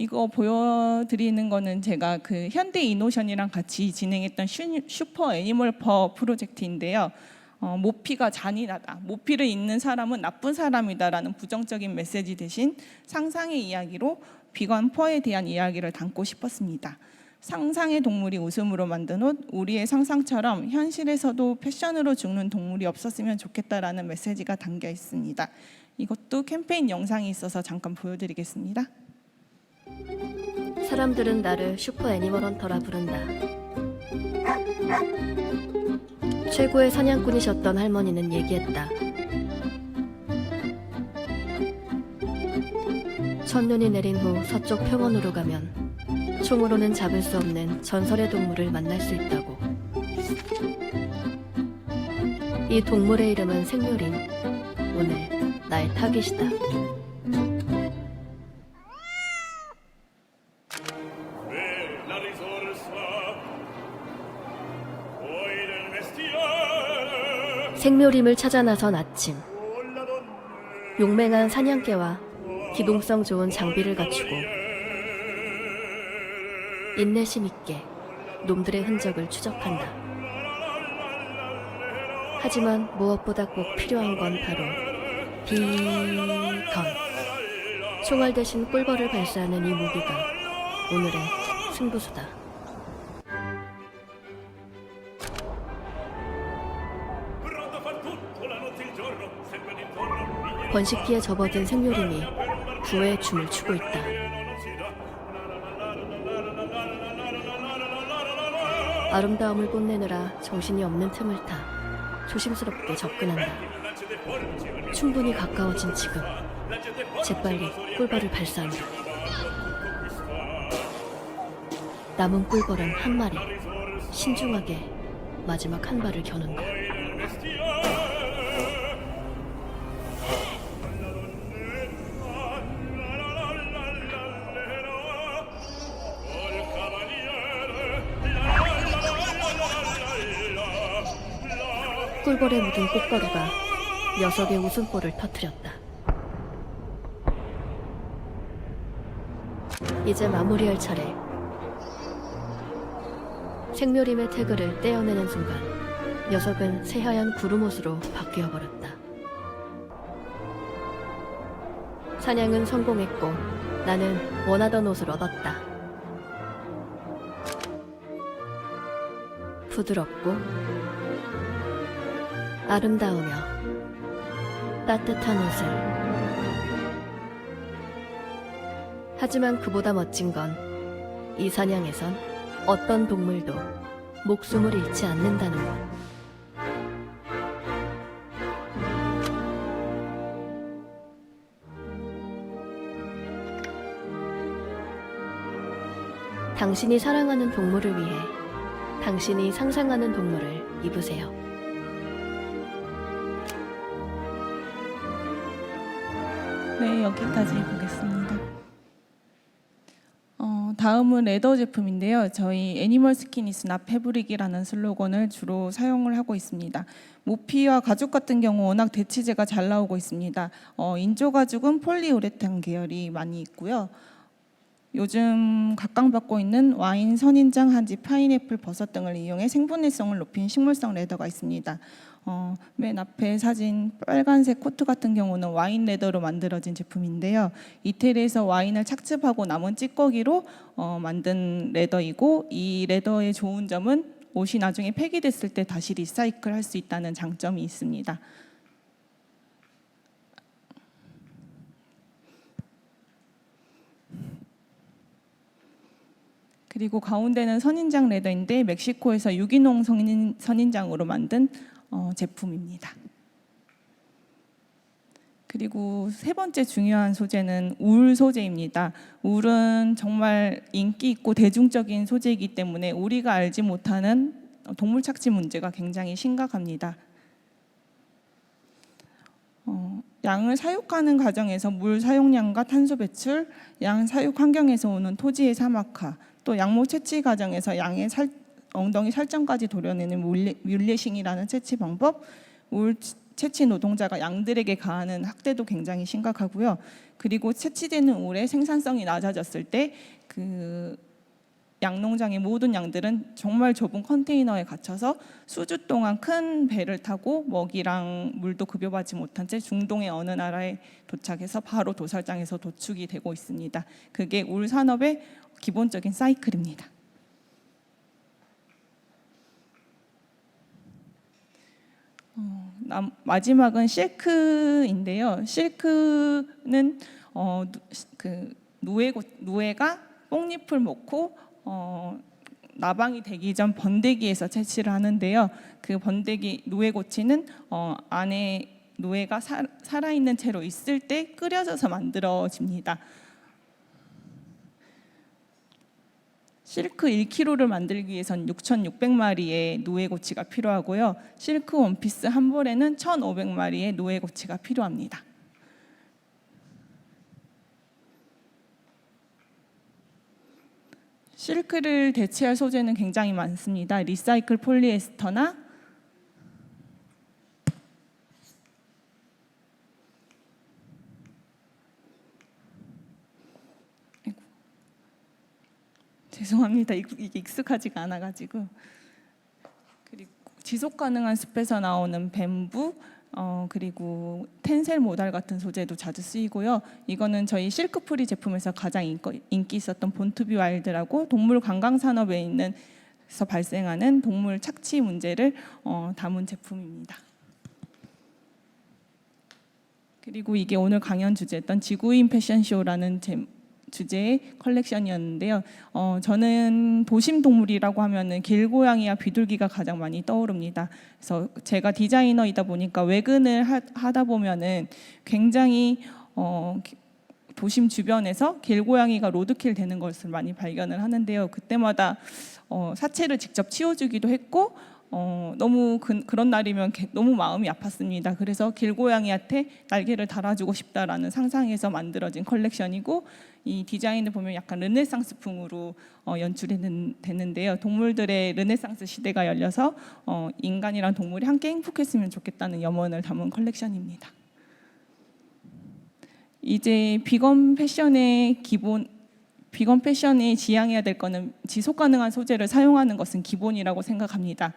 이거 보여드리는 거는 제가 그 현대 이노션이랑 같이 진행했던 슈퍼 애니멀 퍼 프로젝트인데요. 모피가 잔인하다, 모피를 입는 사람은 나쁜 사람이다라는 부정적인 메시지 대신 상상의 이야기로 비건 퍼에 대한 이야기를 담고 싶었습니다. 상상의 동물이 웃음으로 만든 옷, 우리의 상상처럼 현실에서도 패션으로 죽는 동물이 없었으면 좋겠다라는 메시지가 담겨 있습니다. 이것도 캠페인 영상이 있어서 잠깐 보여드리겠습니다. 사람들은 나를 슈퍼 애니멀 헌터라 부른다. 최고의 사냥꾼이셨던 할머니는 얘기했다. 첫눈이 내린 후 서쪽 평원으로 가면 총으로는 잡을 수 없는 전설의 동물을 만날 수 있다고. 이 동물의 이름은 생묘린. 오늘 나의 타깃이다. 생묘림을 찾아 나선 아침. 용맹한 사냥개와 기동성 좋은 장비를 갖추고 인내심 있게 놈들의 흔적을 추적한다. 하지만 무엇보다 꼭 필요한 건 바로 비건. 총알 대신 꿀벌을 발사하는 이 무기가 오늘의 승부수다. 번식기에 접어든 생묘림이 구애의 춤을 추고 있다. 아름다움을 뽐내느라 정신이 없는 틈을 타 조심스럽게 접근한다. 충분히 가까워진 지금 재빨리 꿀벌을 발사한다. 남은 꿀벌은 한 마리. 신중하게 마지막 한 발을 겨눈다. 꿀벌에 묻은 꽃가루가 녀석의 웃음보를 터뜨렸다. 이제 마무리할 차례. 생묘림의 태그를 떼어내는 순간 녀석은 새하얀 구름옷으로 바뀌어버렸다. 사냥은 성공했고 나는 원하던 옷을 얻었다. 부드럽고 아름다우며 따뜻한 옷을. 하지만 그보다 멋진 건 이 사냥에선 어떤 동물도 목숨을 잃지 않는다는 것. 당신이 사랑하는 동물을 위해 당신이 상상하는 동물을 입으세요. 네, 여기까지 보겠습니다. 다음은 레더 제품인데요. 저희 애니멀 스킨 이즈 낫 패브릭이라는 슬로건을 주로 사용을 하고 있습니다. 모피와 가죽 같은 경우 워낙 대치재가 잘 나오고 있습니다. 인조 가죽은 폴리우레탄 계열이 많이 있고요. 요즘 각광받고 있는 와인, 선인장, 한지, 파인애플, 버섯 등을 이용해 생분해성을 높인 식물성 레더가 있습니다. 맨 앞에 사진 빨간색 코트 같은 경우는 와인 레더로 만들어진 제품인데요. 이태리에서 와인을 착즙하고 남은 찌꺼기로 만든 레더이고, 이 레더의 좋은 점은 옷이 나중에 폐기됐을 때 다시 리사이클 할 수 있다는 장점이 있습니다. 그리고 가운데는 선인장 레더인데 멕시코에서 유기농 선인장으로 만든 제품입니다. 그리고 세 번째 중요한 소재는 울 소재입니다. 울은 정말 인기 있고 대중적인 소재이기 때문에 우리가 알지 못하는 동물 착취 문제가 굉장히 심각합니다. 양을 사육하는 과정에서 물 사용량과 탄소 배출, 양 사육 환경에서 오는 토지의 사막화, 또 양모 채취 과정에서 양의 엉덩이 살점까지 도려내는 뮬레싱이라는 채취 방법, 울 채취 노동자가 양들에게 가하는 학대도 굉장히 심각하고요. 그리고 채취되는 울의 생산성이 낮아졌을 때 그 양농장의 모든 양들은 정말 좁은 컨테이너에 갇혀서 수주 동안 큰 배를 타고 먹이랑 물도 급여받지 못한 채 중동의 어느 나라에 도착해서 바로 도살장에서 도축이 되고 있습니다. 그게 울 산업의 기본적인 사이클입니다. 마지막은 실크인데요. 실크는 그 누에가 뽕잎을 먹고 나방이 되기 전 번데기에서 채취를 하는데요. 그 번데기 누에고치는 안에 누에가 살아있는 채로 있을 때 끓여져서 만들어집니다. 실크 1kg를 만들기 위해선 6,600마리의 누에고치가 필요하고요. 실크 원피스 한 벌에는 1,500마리의 누에고치가 필요합니다. 실크를 대체할 소재는 굉장히 많습니다. 리사이클 폴리에스터나 죄송합니다. 이게 익숙하지가 않아가지고. 그리고 지속 가능한 숲에서 나오는 뱀부, 그리고 텐셀 모달 같은 소재도 자주 쓰이고요. 이거는 저희 실크프리 제품에서 가장 인기 있었던 본투비 와일드라고 동물 관광 산업에 있는서 발생하는 동물 착취 문제를 담은 제품입니다. 그리고 이게 오늘 강연 주제였던 지구인 패션쇼라는 주제의 컬렉션이었는데요. 저는 도심 동물이라고 하면은 길고양이와 비둘기가 가장 많이 떠오릅니다. 그래서 제가 디자이너이다 보니까 외근을 하다 보면은 굉장히 도심 주변에서 길고양이가 로드킬 되는 것을 많이 발견을 하는데요. 그때마다 사체를 직접 치워주기도 했고 너무 그런 날이면 너무 마음이 아팠습니다. 그래서 길고양이한테 날개를 달아주고 싶다라는 상상에서 만들어진 컬렉션이고, 이 디자인을 보면 약간 르네상스풍으로 연출이 됐는데요. 동물들의 르네상스 시대가 열려서 인간이랑 동물이 함께 행복했으면 좋겠다는 염원을 담은 컬렉션입니다. 이제 비건 패션에 지향해야 될 거는 지속 가능한 소재를 사용하는 것은 기본이라고 생각합니다.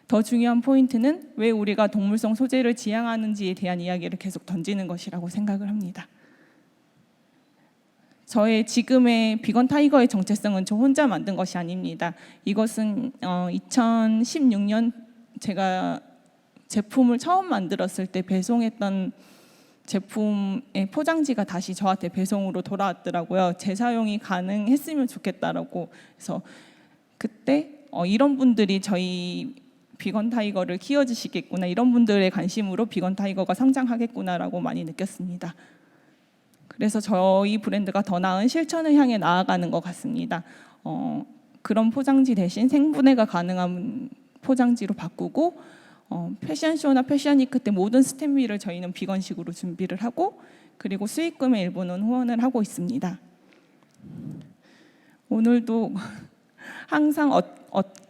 더 중요한 포인트는 왜 우리가 동물성 소재를 지향하는지에 대한 이야기를 계속 던지는 것이라고 생각을 합니다. 저의 지금의 비건 타이거의 정체성은 저 혼자 만든 것이 아닙니다. 이것은 2016년 제가 제품을 처음 만들었을 때 배송했던 제품의 포장지가 다시 저한테 배송으로 돌아왔더라고요. 재사용이 가능했으면 좋겠다라고. 그래서 그때 이런 분들이 저희 비건 타이거를 키워주시겠구나, 이런 분들의 관심으로 비건 타이거가 성장하겠구나라고 많이 느꼈습니다. 그래서 저희 브랜드가 더 나은 실천을 향해 나아가는 것 같습니다. 그런 포장지 대신 생분해가 가능한 포장지로 바꾸고, 패션쇼나 패션위크 때 모든 스탠비를 저희는 비건식으로 준비를 하고, 그리고 수익금의 일부는 후원을 하고 있습니다. 오늘도 항상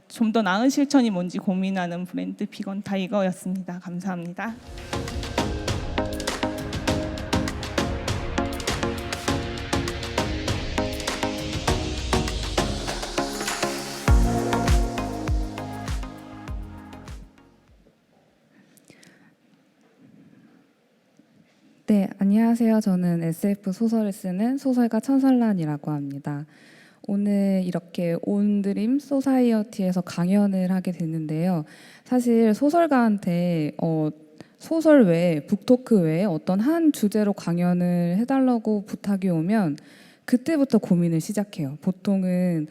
좀 더 나은 실천이 뭔지 고민하는 브랜드 비건 타이거였습니다. 감사합니다. 네, 안녕하세요. 저는 SF 소설을 쓰는 소설가 천설란이라고 합니다. 오늘 이렇게 온드림 소사이어티에서 강연을 하게 됐는데요. 사실 소설가한테 소설 외에 북토크 외에 어떤 한 주제로 강연을 해달라고 부탁이 오면 그때부터 고민을 시작해요. 보통은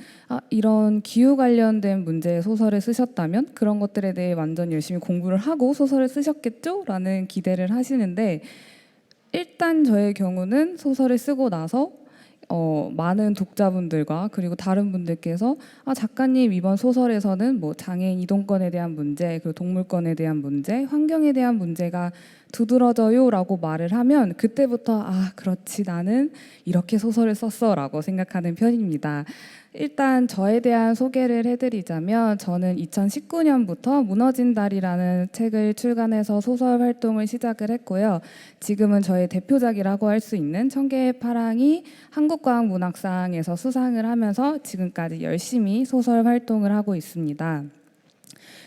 이런 기후 관련된 문제의 소설을 쓰셨다면 그런 것들에 대해 완전 열심히 공부를 하고 소설을 쓰셨겠죠? 라는 기대를 하시는데 일단 저의 경우는 소설을 쓰고 나서 많은 독자분들과 그리고 다른 분들께서 작가님 이번 소설에서는 뭐 장애인 이동권에 대한 문제, 그리고 동물권에 대한 문제, 환경에 대한 문제가 두드러져요라고 말을 하면 그때부터 그렇지 나는 이렇게 소설을 썼어라고 생각하는 편입니다. 일단 저에 대한 소개를 해드리자면 저는 2019년부터 무너진 달이라는 책을 출간해서 소설 활동을 시작을 했고요. 지금은 저의 대표작이라고 할 수 있는 청개의 파랑이 한국과학문학상에서 수상을 하면서 지금까지 열심히 소설 활동을 하고 있습니다.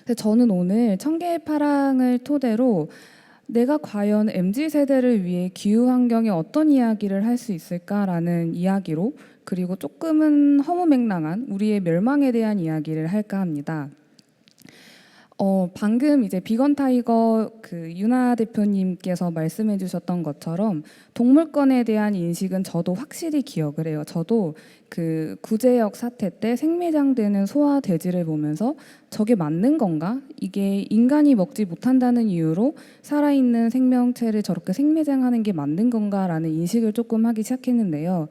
그래서 저는 오늘 청개의 파랑을 토대로 내가 과연 MZ세대를 위해 기후 환경에 어떤 이야기를 할 수 있을까라는 이야기로 그리고 조금은 허무맹랑한 우리의 멸망에 대한 이야기를 할까 합니다. 방금 이제 비건 타이거 그 윤아 대표님께서 말씀해 주셨던 것처럼 동물권에 대한 인식은 저도 확실히 기억을 해요. 저도 그 구제역 사태 때 생매장되는 소와 돼지를 보면서 저게 맞는 건가? 이게 인간이 먹지 못한다는 이유로 살아있는 생명체를 저렇게 생매장하는 게 맞는 건가라는 인식을 조금 하기 시작했는데요.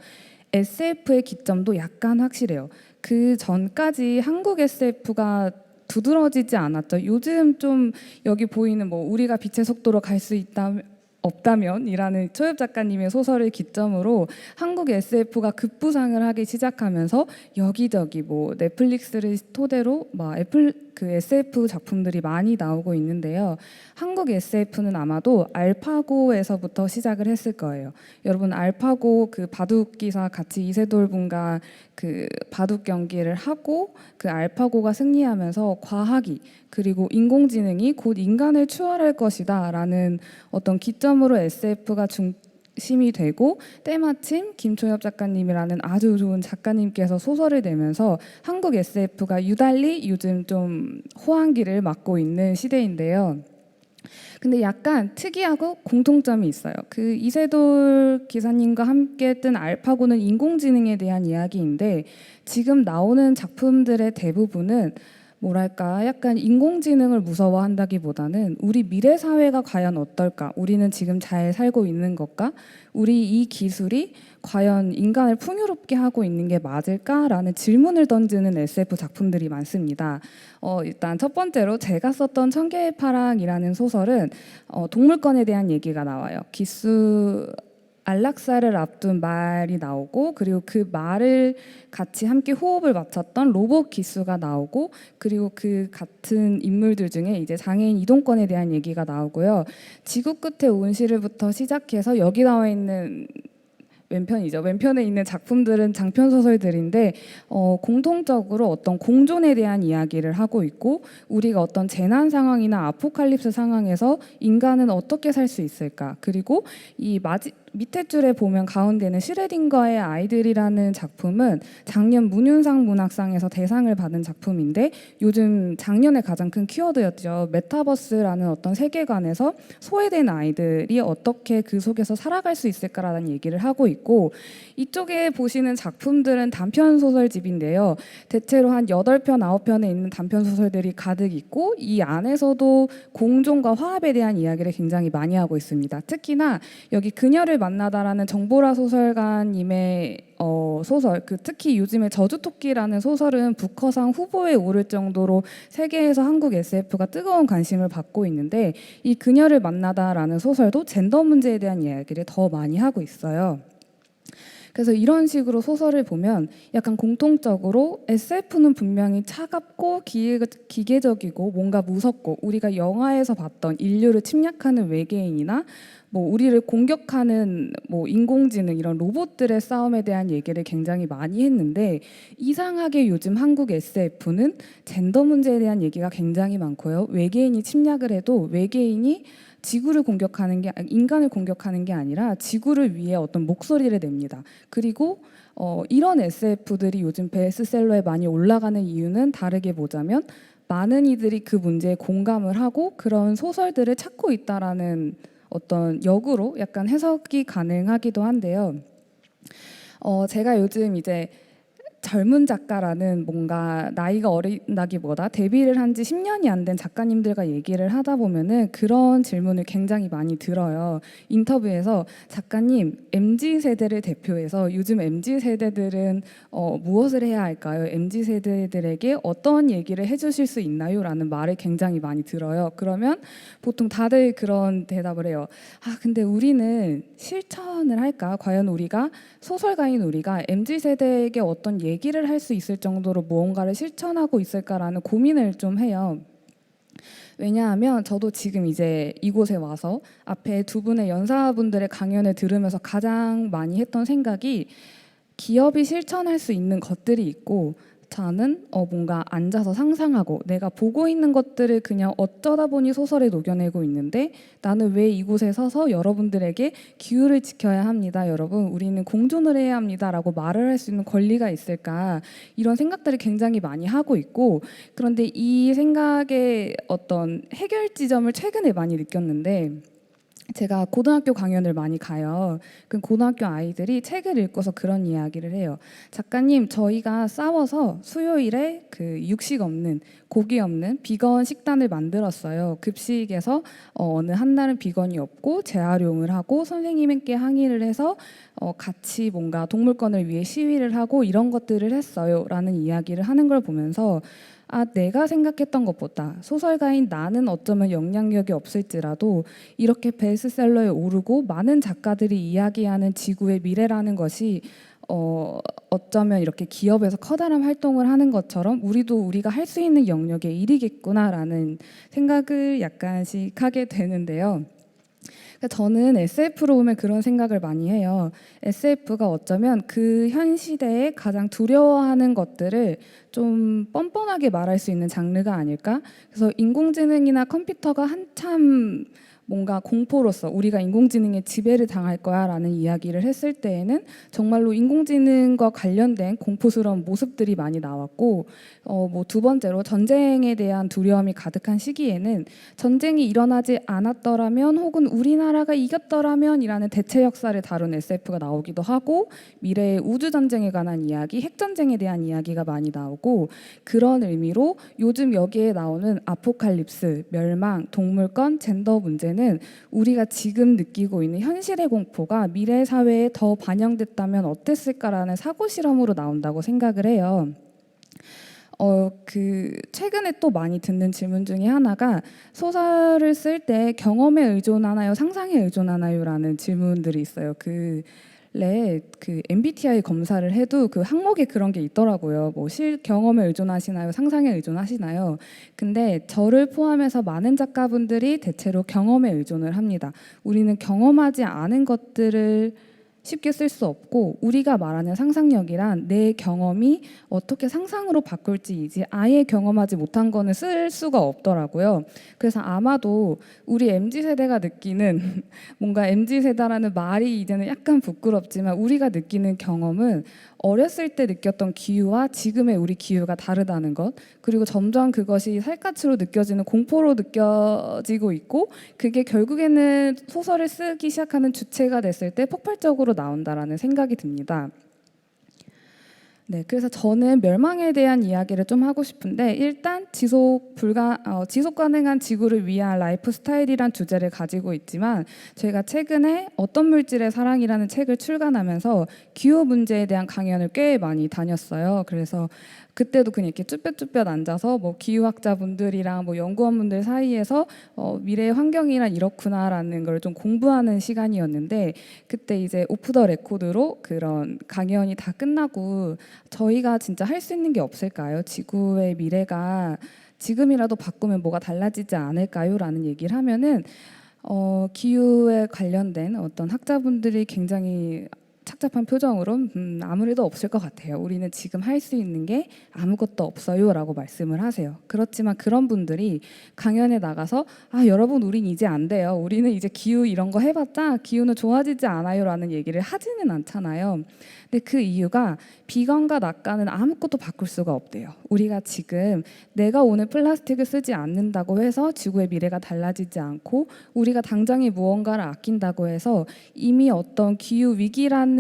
SF의 기점도 약간 확실해요. 그 전까지 한국 SF가 두드러지지 않았죠. 요즘 좀 여기 보이는 뭐 우리가 빛의 속도로 갈 수 없다면이라는 초엽 작가님의 소설을 기점으로 한국 SF가 급부상을 하기 시작하면서 여기저기 뭐 넷플릭스를 토대로 그 SF 작품들이 많이 나오고 있는데요. 한국 SF는 아마도 알파고에서부터 시작을 했을 거예요. 여러분 알파고 그 바둑 기사 같이 이세돌 분과 그 바둑 경기를 하고 그 알파고가 승리하면서 과학이 그리고 인공지능이 곧 인간을 추월할 것이다 라는 어떤 기점으로 SF가 중심이 되고 때마침 김초엽 작가님이라는 아주 좋은 작가님께서 소설을 내면서 한국 SF가 유달리 요즘 좀 호황기를 맞고 있는 시대인데요. 근데 약간 특이하고 공통점이 있어요. 그 이세돌 기사님과 함께 뜬 알파고는 인공지능에 대한 이야기인데 지금 나오는 작품들의 대부분은 뭐랄까 약간 인공지능을 무서워한다기보다는 우리 미래 사회가 과연 어떨까? 우리는 지금 잘 살고 있는 것까? 우리 이 기술이 과연 인간을 풍요롭게 하고 있는 게 맞을까라는 질문을 던지는 SF 작품들이 많습니다. 일단 첫 번째로 제가 썼던 청개의 파랑이라는 소설은 동물권에 대한 얘기가 나와요. 기수 안락사를 앞둔 말이 나오고 그리고 그 말을 같이 함께 호흡을 맞췄던 로봇 기수가 나오고 그리고 그 같은 인물들 중에 이제 장애인 이동권에 대한 얘기가 나오고요. 지구 끝의 온실을부터 시작해서 여기 나와 있는 왼편이죠. 왼편에 있는 작품들은 장편 소설들인데 공통적으로 어떤 공존에 대한 이야기를 하고 있고 우리가 어떤 재난 상황이나 아포칼립스 상황에서 인간은 어떻게 살 수 있을까? 그리고 이 밑에 줄에 보면 가운데는 슈레딩거의 아이들이라는 작품은 작년 문윤상 문학상에서 대상을 받은 작품인데 요즘 작년에 가장 큰 키워드였죠. 메타버스라는 어떤 세계관에서 소외된 아이들이 어떻게 그 속에서 살아갈 수 있을까라는 얘기를 하고 있고 이쪽에 보시는 작품들은 단편 소설집인데요. 대체로 한 8편, 9편에 있는 단편 소설들이 가득 있고 이 안에서도 공존과 화합에 대한 이야기를 굉장히 많이 하고 있습니다. 특히나 여기 그녀를 만나다라는 정보라 소설가님의 소설, 특히 요즘에 저주토끼라는 소설은 부커상 후보에 오를 정도로 세계에서 한국 SF가 뜨거운 관심을 받고 있는데 이 그녀를 만나다라는 소설도 젠더 문제에 대한 이야기를 더 많이 하고 있어요. 그래서 이런 식으로 소설을 보면 약간 공통적으로 SF는 분명히 차갑고 기계적이고 뭔가 무섭고 우리가 영화에서 봤던 인류를 침략하는 외계인이나 뭐 우리를 공격하는 뭐 인공지능 이런 로봇들의 싸움에 대한 얘기를 굉장히 많이 했는데 이상하게 요즘 한국 SF는 젠더 문제에 대한 얘기가 굉장히 많고요. 외계인이 침략을 해도 외계인이 지구를 공격하는 게 인간을 공격하는 게 아니라 지구를 위해 어떤 목소리를 냅니다. 그리고 이런 SF들이 요즘 베스트셀러에 많이 올라가는 이유는 다르게 보자면 많은 이들이 그 문제에 공감을 하고 그런 소설들을 찾고 있다라는 어떤 역으로 약간 해석이 가능하기도 한데요. 제가 요즘 이제 젊은 작가라는 뭔가 나이가 어린다기보다 데뷔를 한 지 10년이 안 된 작가님들과 얘기를 하다 보면은 그런 질문을 굉장히 많이 들어요. 인터뷰에서 작가님, MZ세대를 대표해서 요즘 MZ세대들은 무엇을 해야 할까요? MZ세대들에게 어떤 얘기를 해주실 수 있나요? 라는 말을 굉장히 많이 들어요. 그러면 보통 다들 그런 대답을 해요. 근데 우리는 실천을 할까? 과연 우리가 소설가인 우리가 MZ세대에게 어떤 얘기를 할 수 있을 정도로 무언가를 실천하고 있을까라는 고민을 좀 해요. 왜냐하면 저도 지금 이제 이곳에 와서 앞에 두 분의 연사분들의 강연을 들으면서 가장 많이 했던 생각이 기업이 실천할 수 있는 것들이 있고 저는 뭔가 앉아서 상상하고 내가 보고 있는 것들을 그냥 어쩌다 보니 소설에 녹여내고 있는데 나는 왜 이곳에 서서 여러분들에게 기후를 지켜야 합니다. 여러분 우리는 공존을 해야 합니다라고 말을 할 수 있는 권리가 있을까 이런 생각들을 굉장히 많이 하고 있고 그런데 이 생각의 어떤 해결 지점을 최근에 많이 느꼈는데 제가 고등학교 강연을 많이 가요. 그 고등학교 아이들이 책을 읽고서 그런 이야기를 해요. 작가님, 저희가 싸워서 수요일에 그 육식 없는, 고기 없는 비건 식단을 만들었어요. 급식에서 어느 한 날은 비건이 없고 재활용을 하고 선생님께 항의를 해서 같이 뭔가 동물권을 위해 시위를 하고 이런 것들을 했어요. 라는 이야기를 하는 걸 보면서 내가 생각했던 것보다 소설가인 나는 어쩌면 영향력이 없을지라도 이렇게 베스트셀러에 오르고 많은 작가들이 이야기하는 지구의 미래라는 것이 어쩌면 이렇게 기업에서 커다란 활동을 하는 것처럼 우리도 우리가 할 수 있는 영역의 일이겠구나라는 생각을 약간씩 하게 되는데요. 저는 SF로 보면 그런 생각을 많이 해요. SF가 어쩌면 그 현 시대에 가장 두려워하는 것들을 좀 뻔뻔하게 말할 수 있는 장르가 아닐까? 그래서 인공지능이나 컴퓨터가 한참 뭔가 공포로서 우리가 인공지능에 지배를 당할 거야라는 이야기를 했을 때에는 정말로 인공지능과 관련된 공포스러운 모습들이 많이 나왔고 뭐 두 번째로 전쟁에 대한 두려움이 가득한 시기에는 전쟁이 일어나지 않았더라면 혹은 우리나라가 이겼더라면이라는 대체 역사를 다룬 SF가 나오기도 하고 미래의 우주전쟁에 관한 이야기, 핵전쟁에 대한 이야기가 많이 나오고 그런 의미로 요즘 여기에 나오는 아포칼립스, 멸망, 동물권, 젠더 문제는 우리가 지금 느끼고 있는 현실의 공포가 미래 사회에 더 반영됐다면 어땠을까라는 사고 실험으로 나온다고 생각을 해요. 최근에 또 많이 듣는 질문 중에 하나가 소설을 쓸 때 경험에 의존하나요, 상상에 의존하나요?라는 질문들이 있어요. 그 MBTI 검사를 해도 그 항목에 그런 게 있더라고요. 뭐 경험에 의존하시나요? 상상에 의존하시나요? 근데 저를 포함해서 많은 작가분들이 대체로 경험에 의존을 합니다. 우리는 경험하지 않은 것들을 쉽게 쓸 수 없고 우리가 말하는 상상력이란 내 경험이 어떻게 상상으로 바꿀지이지 아예 경험하지 못한 거는 쓸 수가 없더라고요. 그래서 아마도 우리 MZ세대가 느끼는 뭔가 MZ세대라는 말이 이제는 약간 부끄럽지만 우리가 느끼는 경험은 어렸을 때 느꼈던 기후와 지금의 우리 기후가 다르다는 것 그리고 점점 그것이 살갗으로 느껴지는 공포로 느껴지고 있고 그게 결국에는 소설을 쓰기 시작하는 주체가 됐을 때 폭발적으로 나온다라는 생각이 듭니다. 네, 그래서 저는 멸망에 대한 이야기를 좀 하고 싶은데 일단 지속 가능한 지구를 위한 라이프 스타일이란 주제를 가지고 있지만 저희가 최근에 어떤 물질의 사랑이라는 책을 출간하면서 기후 문제에 대한 강연을 꽤 많이 다녔어요. 그래서 그때도 그냥 이렇게 쭈뼛쭈뼛 앉아서 뭐 기후학자분들이랑 뭐 연구원분들 사이에서 미래의 환경이란 이렇구나라는 걸 좀 공부하는 시간이었는데 그때 이제 오프 더 레코드로 그런 강연이 다 끝나고 저희가 진짜 할 수 있는 게 없을까요? 지구의 미래가 지금이라도 바꾸면 뭐가 달라지지 않을까요? 라는 얘기를 하면은 기후에 관련된 어떤 학자분들이 굉장히 착잡한 표정으로 아무래도 없을 것 같아요. 우리는 지금 할 수 있는 게 아무것도 없어요라고 말씀을 하세요. 그렇지만 그런 분들이 강연에 나가서 여러분 우린 이제 안 돼요. 우리는 이제 기후 이런 거 해봤자 기후는 좋아지지 않아요라는 얘기를 하지는 않잖아요. 근데 그 이유가 비건과 낙관은 아무것도 바꿀 수가 없대요. 우리가 지금 내가 오늘 플라스틱을 쓰지 않는다고 해서 지구의 미래가 달라지지 않고 우리가 당장에 무언가를 아낀다고 해서 이미 어떤 기후 위기라는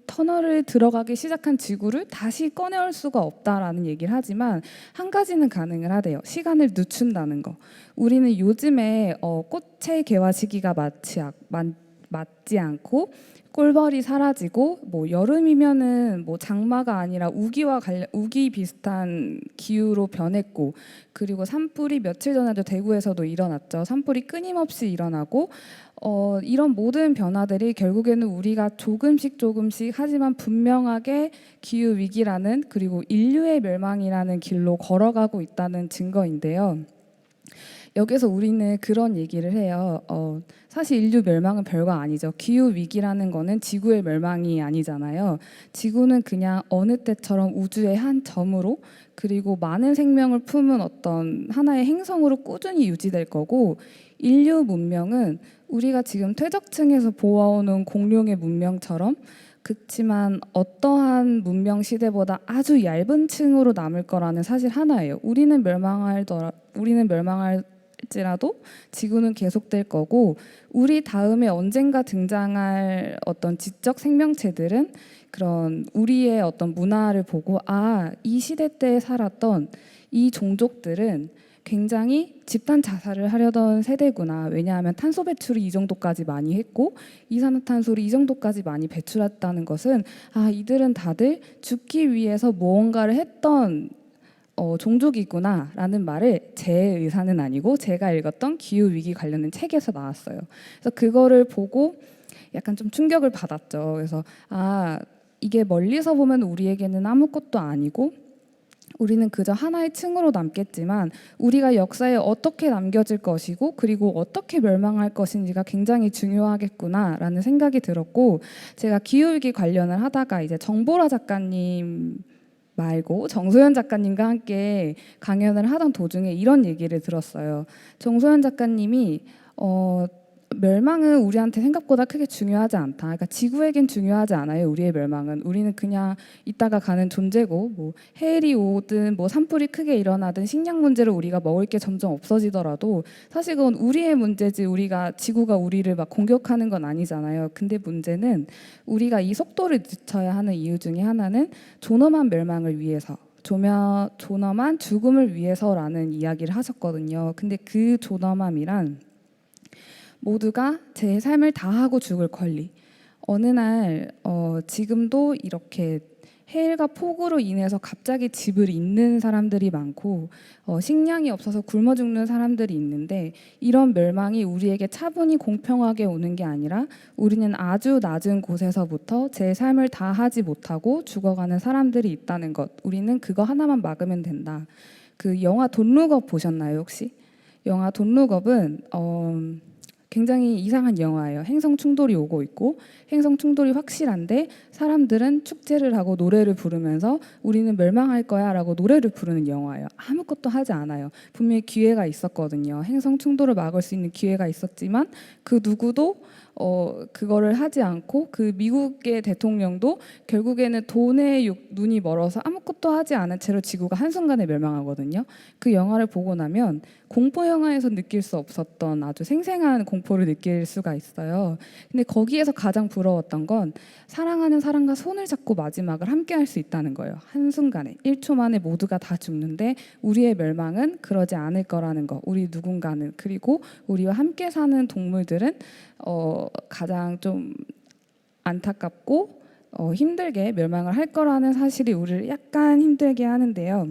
터널을 들어가기 시작한 지구를 다시 꺼내올 수가 없다라는 얘기를 하지만 한 가지는 가능을 하대요. 시간을 늦춘다는 거. 우리는 요즘에 꽃의 개화 시기가 맞지 않고 꿀벌이 사라지고 뭐 여름이면은 뭐 장마가 아니라 우기 비슷한 기후로 변했고 그리고 산불이 며칠 전에도 대구에서도 일어났죠. 산불이 끊임없이 일어나고 이런 모든 변화들이 결국에는 우리가 조금씩 하지만 분명하게 기후 위기라는 그리고 인류의 멸망이라는 길로 걸어가고 있다는 증거인데요. 여기서 우리는 그런 얘기를 해요. 사실 인류 멸망은 별거 아니죠. 기후 위기라는 거는 지구의 멸망이 아니잖아요. 지구는 그냥 어느 때처럼 우주의 한 점으로 그리고 많은 생명을 품은 어떤 하나의 행성으로 꾸준히 유지될 거고 인류 문명은 우리가 지금 퇴적층에서 보아오는 공룡의 문명처럼 그렇지만 어떠한 문명 시대보다 아주 얇은 층으로 남을 거라는 사실 하나예요. 우리는 멸망할지라도 지구는 계속될 거고 우리 다음에 언젠가 등장할 어떤 지적 생명체들은 그런 우리의 어떤 문화를 보고 이 시대 때 살았던 이 종족들은 굉장히 집단 자살을 하려던 세대구나. 왜냐하면 탄소 배출이 이 정도까지 많이 했고 이산화탄소를 이 정도까지 많이 배출했다는 것은 이들은 다들 죽기 위해서 무언가를 했던 종족이구나라는 말을 제 의사는 아니고 제가 읽었던 기후 위기 관련된 책에서 나왔어요. 그래서 그거를 보고 약간 좀 충격을 받았죠. 그래서 이게 멀리서 보면 우리에게는 아무것도 아니고 우리는 그저 하나의 층으로 남겠지만 우리가 역사에 어떻게 남겨질 것이고 그리고 어떻게 멸망할 것인지가 굉장히 중요하겠구나라는 생각이 들었고 제가 기후위기 관련을 하다가 이제 정보라 작가님 말고 정소연 작가님과 함께 강연을 하던 도중에 이런 얘기를 들었어요. 정소연 작가님이 멸망은 우리한테 생각보다 크게 중요하지 않다. 그러니까 지구에겐 중요하지 않아요. 우리의 멸망은. 우리는 그냥 있다가 가는 존재고 뭐 해일이 오든 뭐 산불이 크게 일어나든 식량 문제로 우리가 먹을 게 점점 없어지더라도 사실 그건 우리의 문제지 지구가 우리를 막 공격하는 건 아니잖아요. 근데 문제는 우리가 이 속도를 늦춰야 하는 이유 중에 하나는 존엄한 멸망을 위해서 존엄한 죽음을 위해서라는 이야기를 하셨거든요. 근데 그 존엄함이란 모두가 제 삶을 다하고 죽을 권리. 어느 날 지금도 이렇게 해일과 폭우로 인해서 갑자기 집을 잃는 사람들이 많고 식량이 없어서 굶어 죽는 사람들이 있는데 이런 멸망이 우리에게 차분히 공평하게 오는 게 아니라 우리는 아주 낮은 곳에서부터 제 삶을 다하지 못하고 죽어가는 사람들이 있다는 것. 우리는 그거 하나만 막으면 된다. 그 영화 돈룩업 보셨나요 혹시? 영화 돈룩업은 굉장히 이상한 영화예요. 행성 충돌이 오고 있고 행성 충돌이 확실한데 사람들은 축제를 하고 노래를 부르면서 우리는 멸망할 거야 라고 노래를 부르는 영화예요. 아무것도 하지 않아요. 분명히 기회가 있었거든요. 행성 충돌을 막을 수 있는 기회가 있었지만 그 누구도 그거를 하지 않고 그 미국의 대통령도 결국에는 돈에 눈이 멀어서 아무것도 하지 않은 채로 지구가 한순간에 멸망하거든요. 그 영화를 보고 나면 공포 영화에서 느낄 수 없었던 아주 생생한 공포를 느낄 수가 있어요. 근데 거기에서 가장 부러웠던 건 사랑하는 사람과 손을 잡고 마지막을 함께 할 수 있다는 거예요. 한순간에 1초 만에 모두가 다 죽는데 우리의 멸망은 그러지 않을 거라는 거. 우리 누군가는 그리고 우리와 함께 사는 동물들은 가장 좀 안타깝고 힘들게 멸망을 할 거라는 사실이 우리를 약간 힘들게 하는데요.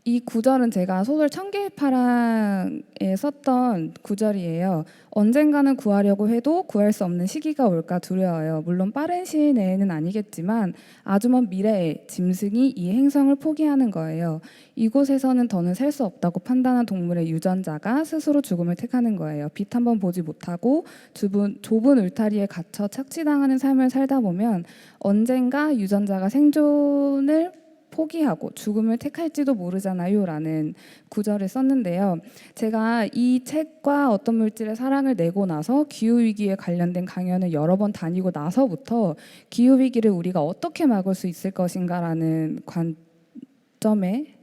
이 구절은 제가 소설 청개의 파랑에 썼던 구절이에요. 언젠가는 구하려고 해도 구할 수 없는 시기가 올까 두려워요. 물론 빠른 시일 내에는 아니겠지만 아주 먼 미래에 짐승이 이 행성을 포기하는 거예요. 이곳에서는 더는 살 수 없다고 판단한 동물의 유전자가 스스로 죽음을 택하는 거예요. 빛 한 번 보지 못하고 좁은 울타리에 갇혀 착취당하는 삶을 살다 보면 언젠가 유전자가 생존을 포기하고 죽음을 택할지도 모르잖아요 라는 구절을 썼는데요. 제가 이 책과 어떤 물질의 사랑을 내고 나서 기후위기에 관련된 강연을 여러 번 다니고 나서부터 기후위기를 우리가 어떻게 막을 수 있을 것인가라는 관점에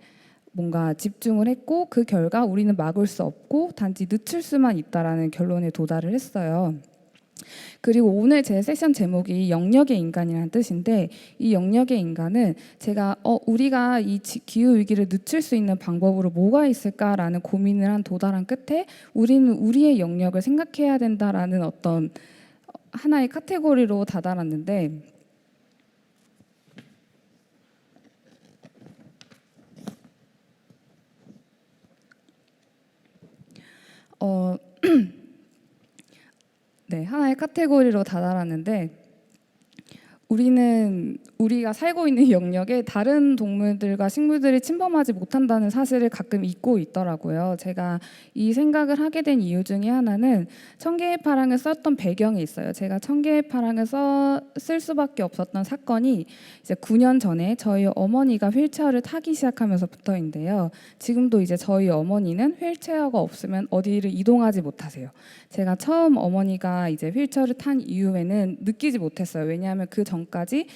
뭔가 집중을 했고, 그 결과 우리는 막을 수 없고 단지 늦출 수만 있다라는 결론에 도달을 했어요. 그리고 오늘 제 세션 제목이 영역의 인간이라는 뜻인데, 이 영역의 인간은 제가 우리가 이 기후 위기를 늦출 수 있는 방법으로 뭐가 있을까라는 고민을 한 도달한 끝에 우리는 우리의 영역을 생각해야 된다라는 어떤 하나의 카테고리로 다다랐는데, 네, 하나의 카테고리로 다다랐는데, 우리가 살고 있는 영역에 다른 동물들과 식물들이 침범하지 못한다는 사실을 가끔 잊고 있더라고요. 제가 이 생각을 하게 된 이유 중에 하나는 청개의 파랑을 썼던 배경이 있어요. 제가 청개의 파랑을 쓸 수밖에 없었던 사건이 이제 9년 전에 저희 어머니가 휠체어를 타기 시작하면서부터인데요. 지금도 이제 저희 어머니는 휠체어가 없으면 어디를 이동하지 못하세요. 제가 처음 어머니가 이제 휠체어를 탄 이후에는 느끼지 못했어요. 왜냐하면 그 전까지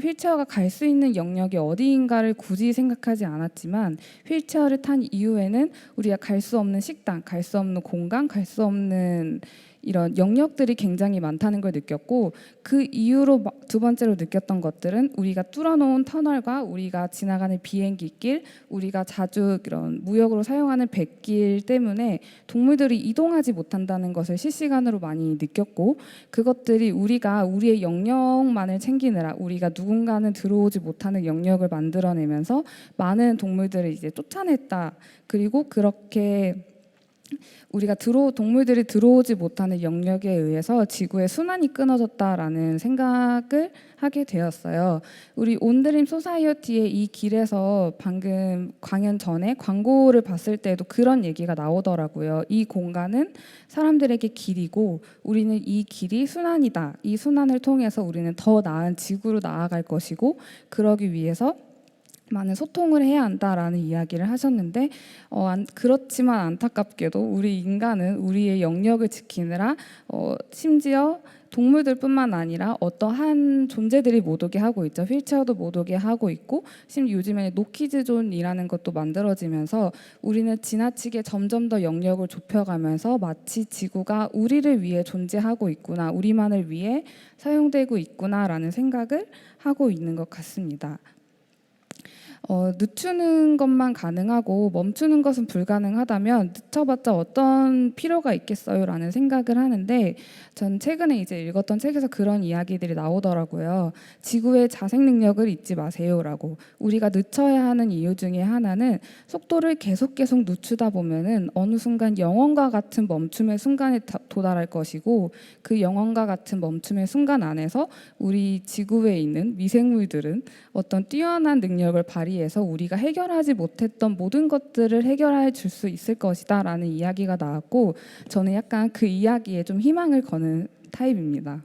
휠체어가 갈 수 있는 영역이 어디인가를 굳이 생각하지 않았지만, 휠체어를 탄 이후에는 우리가 갈 수 없는 식당, 갈 수 없는 공간, 갈 수 없는 이런 영역들이 굉장히 많다는 걸 느꼈고, 그 이후로 두 번째로 느꼈던 것들은 우리가 뚫어놓은 터널과 우리가 지나가는 비행기길, 우리가 자주 이런 무역으로 사용하는 뱃길 때문에 동물들이 이동하지 못한다는 것을 실시간으로 많이 느꼈고, 그것들이 우리가 우리의 영역만을 챙기느라 우리가 누군가는 들어오지 못하는 영역을 만들어내면서 많은 동물들을 이제 쫓아냈다. 그리고 그렇게 우리가 동물들이 들어오지 못하는 영역에 의해서 지구의 순환이 끊어졌다라는 생각을 하게 되었어요. 우리 온드림 소사이어티의 이 길에서 방금 강연 전에 광고를 봤을 때도 그런 얘기가 나오더라고요. 이 공간은 사람들에게 길이고 우리는 이 길이 순환이다. 이 순환을 통해서 우리는 더 나은 지구로 나아갈 것이고, 그러기 위해서 많은 소통을 해야 한다라는 이야기를 하셨는데, 그렇지만 안타깝게도 우리 인간은 우리의 영역을 지키느라 심지어 동물들뿐만 아니라 어떠한 존재들이 못 오게 하고 있죠. 휠체어도 못 오게 하고 있고, 심지어 요즘에는 노키즈존이라는 것도 만들어지면서 우리는 지나치게 점점 더 영역을 좁혀가면서 마치 지구가 우리를 위해 존재하고 있구나, 우리만을 위해 사용되고 있구나라는 생각을 하고 있는 것 같습니다. 늦추는 것만 가능하고 멈추는 것은 불가능하다면 늦춰봤자 어떤 필요가 있겠어요 라는 생각을 하는데, 전 최근에 이제 읽었던 책에서 그런 이야기들이 나오더라고요. 지구의 자생 능력을 잊지 마세요 라고. 우리가 늦춰야 하는 이유 중에 하나는 속도를 계속 늦추다 보면은 어느 순간 영원과 같은 멈춤의 순간에 도달할 것이고, 그 영원과 같은 멈춤의 순간 안에서 우리 지구에 있는 미생물들은 어떤 뛰어난 능력을 발휘해서 우리가 해결하지 못했던 모든 것들을 해결해 줄 수 있을 것이다 라는 이야기가 나왔고, 저는 약간 그 이야기에 좀 희망을 거는 타입입니다.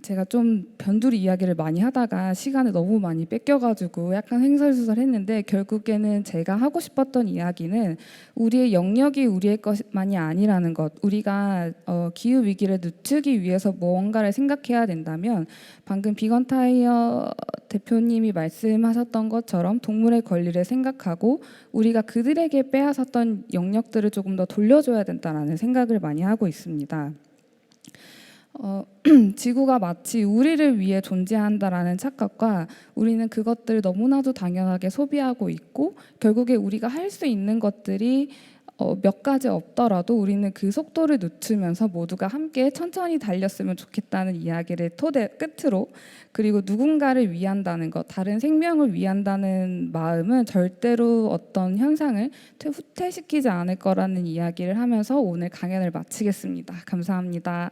제가 좀 변두리 이야기를 많이 하다가 시간을 너무 많이 뺏겨가지고 약간 횡설수설했는데, 결국에는 제가 하고 싶었던 이야기는 우리의 영역이 우리의 것만이 아니라는 것, 우리가 기후 위기를 늦추기 위해서 무언가를 생각해야 된다면 방금 비건타이어 대표님이 말씀하셨던 것처럼 동물의 권리를 생각하고 우리가 그들에게 빼앗았던 영역들을 조금 더 돌려줘야 된다는 생각을 많이 하고 있습니다. 지구가 마치 우리를 위해 존재한다라는 착각과 우리는 그것들을 너무나도 당연하게 소비하고 있고, 결국에 우리가 할 수 있는 것들이 몇 가지 없더라도 우리는 그 속도를 늦추면서 모두가 함께 천천히 달렸으면 좋겠다는 이야기를 끝으로, 그리고 누군가를 위한다는 것, 다른 생명을 위한다는 마음은 절대로 어떤 현상을 후퇴시키지 않을 거라는 이야기를 하면서 오늘 강연을 마치겠습니다. 감사합니다.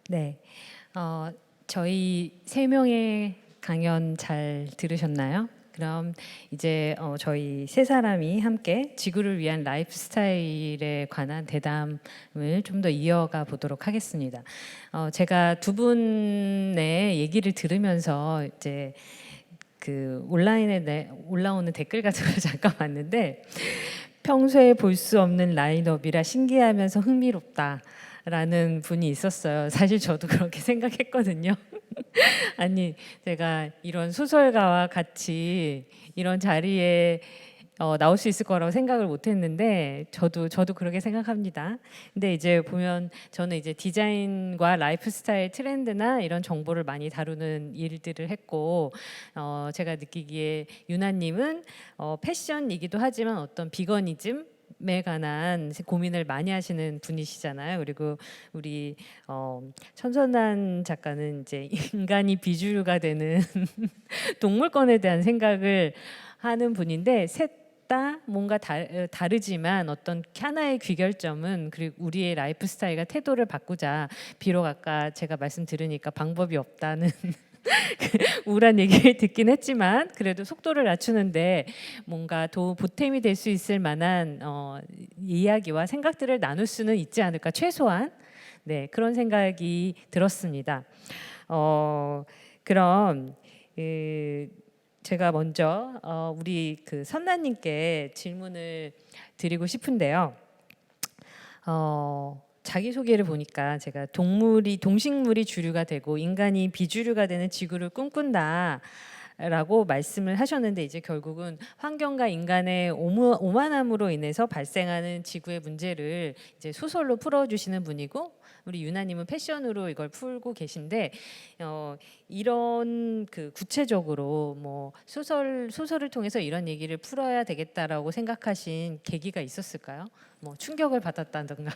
네, 저희 세 명의 강연 잘 들으셨나요? 그럼 이제 저희 세 사람이 함께 지구를 위한 라이프 스타일에 관한 대담을 좀 더 이어가 보도록 하겠습니다. 제가 두 분의 얘기를 들으면서 이제 그 온라인에 올라오는 댓글 같은 걸 잠깐 봤는데, 평소에 볼 수 없는 라인업이라 신기하면서 흥미롭다 라는 분이 있었어요. 사실 저도 그렇게 생각했거든요. 아니, 제가 이런 소설가와 같이 이런 자리에 나올 수 있을 거라고 생각을 못했는데 저도 그렇게 생각합니다. 근데 이제 보면 저는 이제 디자인과 라이프 스타일 트렌드나 이런 정보를 많이 다루는 일들을 했고, 제가 느끼기에 유나님은 패션이기도 하지만 어떤 비거니즘 에 관한 고민을 많이 하시는 분이시잖아요. 그리고 우리 천선한 작가는 이제 인간이 비주류가 되는 동물권에 대한 생각을 하는 분인데, 셋 다 뭔가 다르지만 어떤 하나의 귀결점은, 그리고 우리의 라이프 스타일과 태도를 바꾸자. 비록 아까 제가 말씀 들으니까 방법이 없다는 우울한 얘기를 듣긴 했지만 그래도 속도를 낮추는데 뭔가 보탬이 될 수 있을 만한 이야기와 생각들을 나눌 수는 있지 않을까, 최소한. 네, 그런 생각이 들었습니다. 그럼 제가 먼저 우리 그 선나님께 질문을 드리고 싶은데요. 자기소개를 보니까 제가 동식물이 주류가 되고 인간이 비주류가 되는 지구를 꿈꾼다 라고 말씀을 하셨는데, 이제 결국은 환경과 인간의 오만함으로 인해서 발생하는 지구의 문제를 이제 소설로 풀어주시는 분이고, 우리 유나님은 패션으로 이걸 풀고 계신데, 이런 그 구체적으로 뭐 소설을 통해서 이런 얘기를 풀어야 되겠다라고 생각하신 계기가 있었을까요? 뭐 충격을 받았다든가.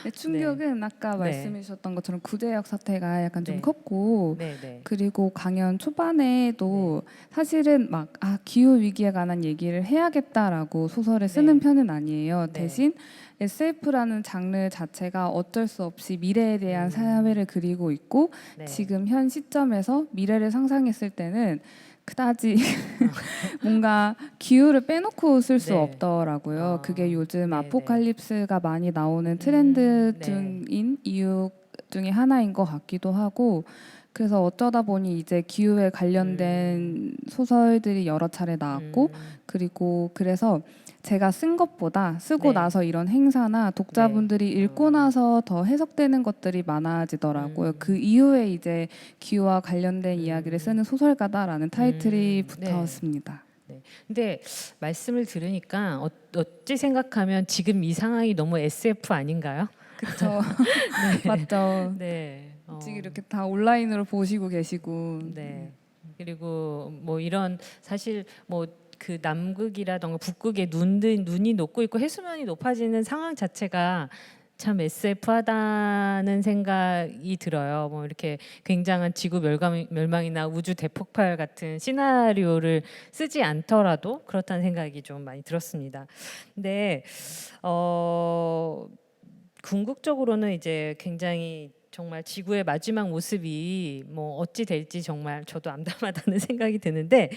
네, 충격은 아까 네. 말씀해 주셨던 것처럼 구제역 사태가 약간 좀 네. 컸고, 네. 그리고 강연 초반에도 사실은 막 기후 위기에 관한 얘기를 해야겠다라고 소설을 쓰는 네. 편은 아니에요. 네. 대신 SF라는 장르 자체가 어쩔 수 없이 미래에 대한 사회를 그리고 있고, 네. 지금 현 시점에서 미래를 상상했을 때는 그다지 뭔가 기후를 빼놓고 쓸 수 네. 없더라고요. 그게 요즘 네, 아포칼립스가 많이 나오는 트렌드 네. 중인 이유 중에 하나인 것 같기도 하고, 그래서 어쩌다 보니 이제 기후에 관련된 소설들이 여러 차례 나왔고, 그리고 그래서 제가 쓴 것보다 쓰고 네. 나서 이런 행사나 독자분들이 네. 읽고 나서 더 해석되는 것들이 많아지더라고요. 그 이후에 이제 기후와 관련된 이야기를 쓰는 소설가다라는 타이틀이 네. 붙었습니다. 네. 근데 말씀을 들으니까 어찌 생각하면 지금 이 상황이 너무 SF 아닌가요? 그렇죠. 맞죠. 네. 지금 이렇게 다 온라인으로 보시고 계시고. 네. 그리고 뭐 이런 사실 뭐 그 남극이라던가 북극에 눈이 녹고 있고 해수면이 높아지는 상황 자체가 참 SF하다는 생각이 들어요. 뭐 이렇게 굉장한 지구 멸망이나 우주 대폭발 같은 시나리오를 쓰지 않더라도 그렇다는 생각이 좀 많이 들었습니다. 근데 궁극적으로는 이제 굉장히 정말 지구의 마지막 모습이 뭐 어찌 될지 정말 저도 암담하다는 생각이 드는데,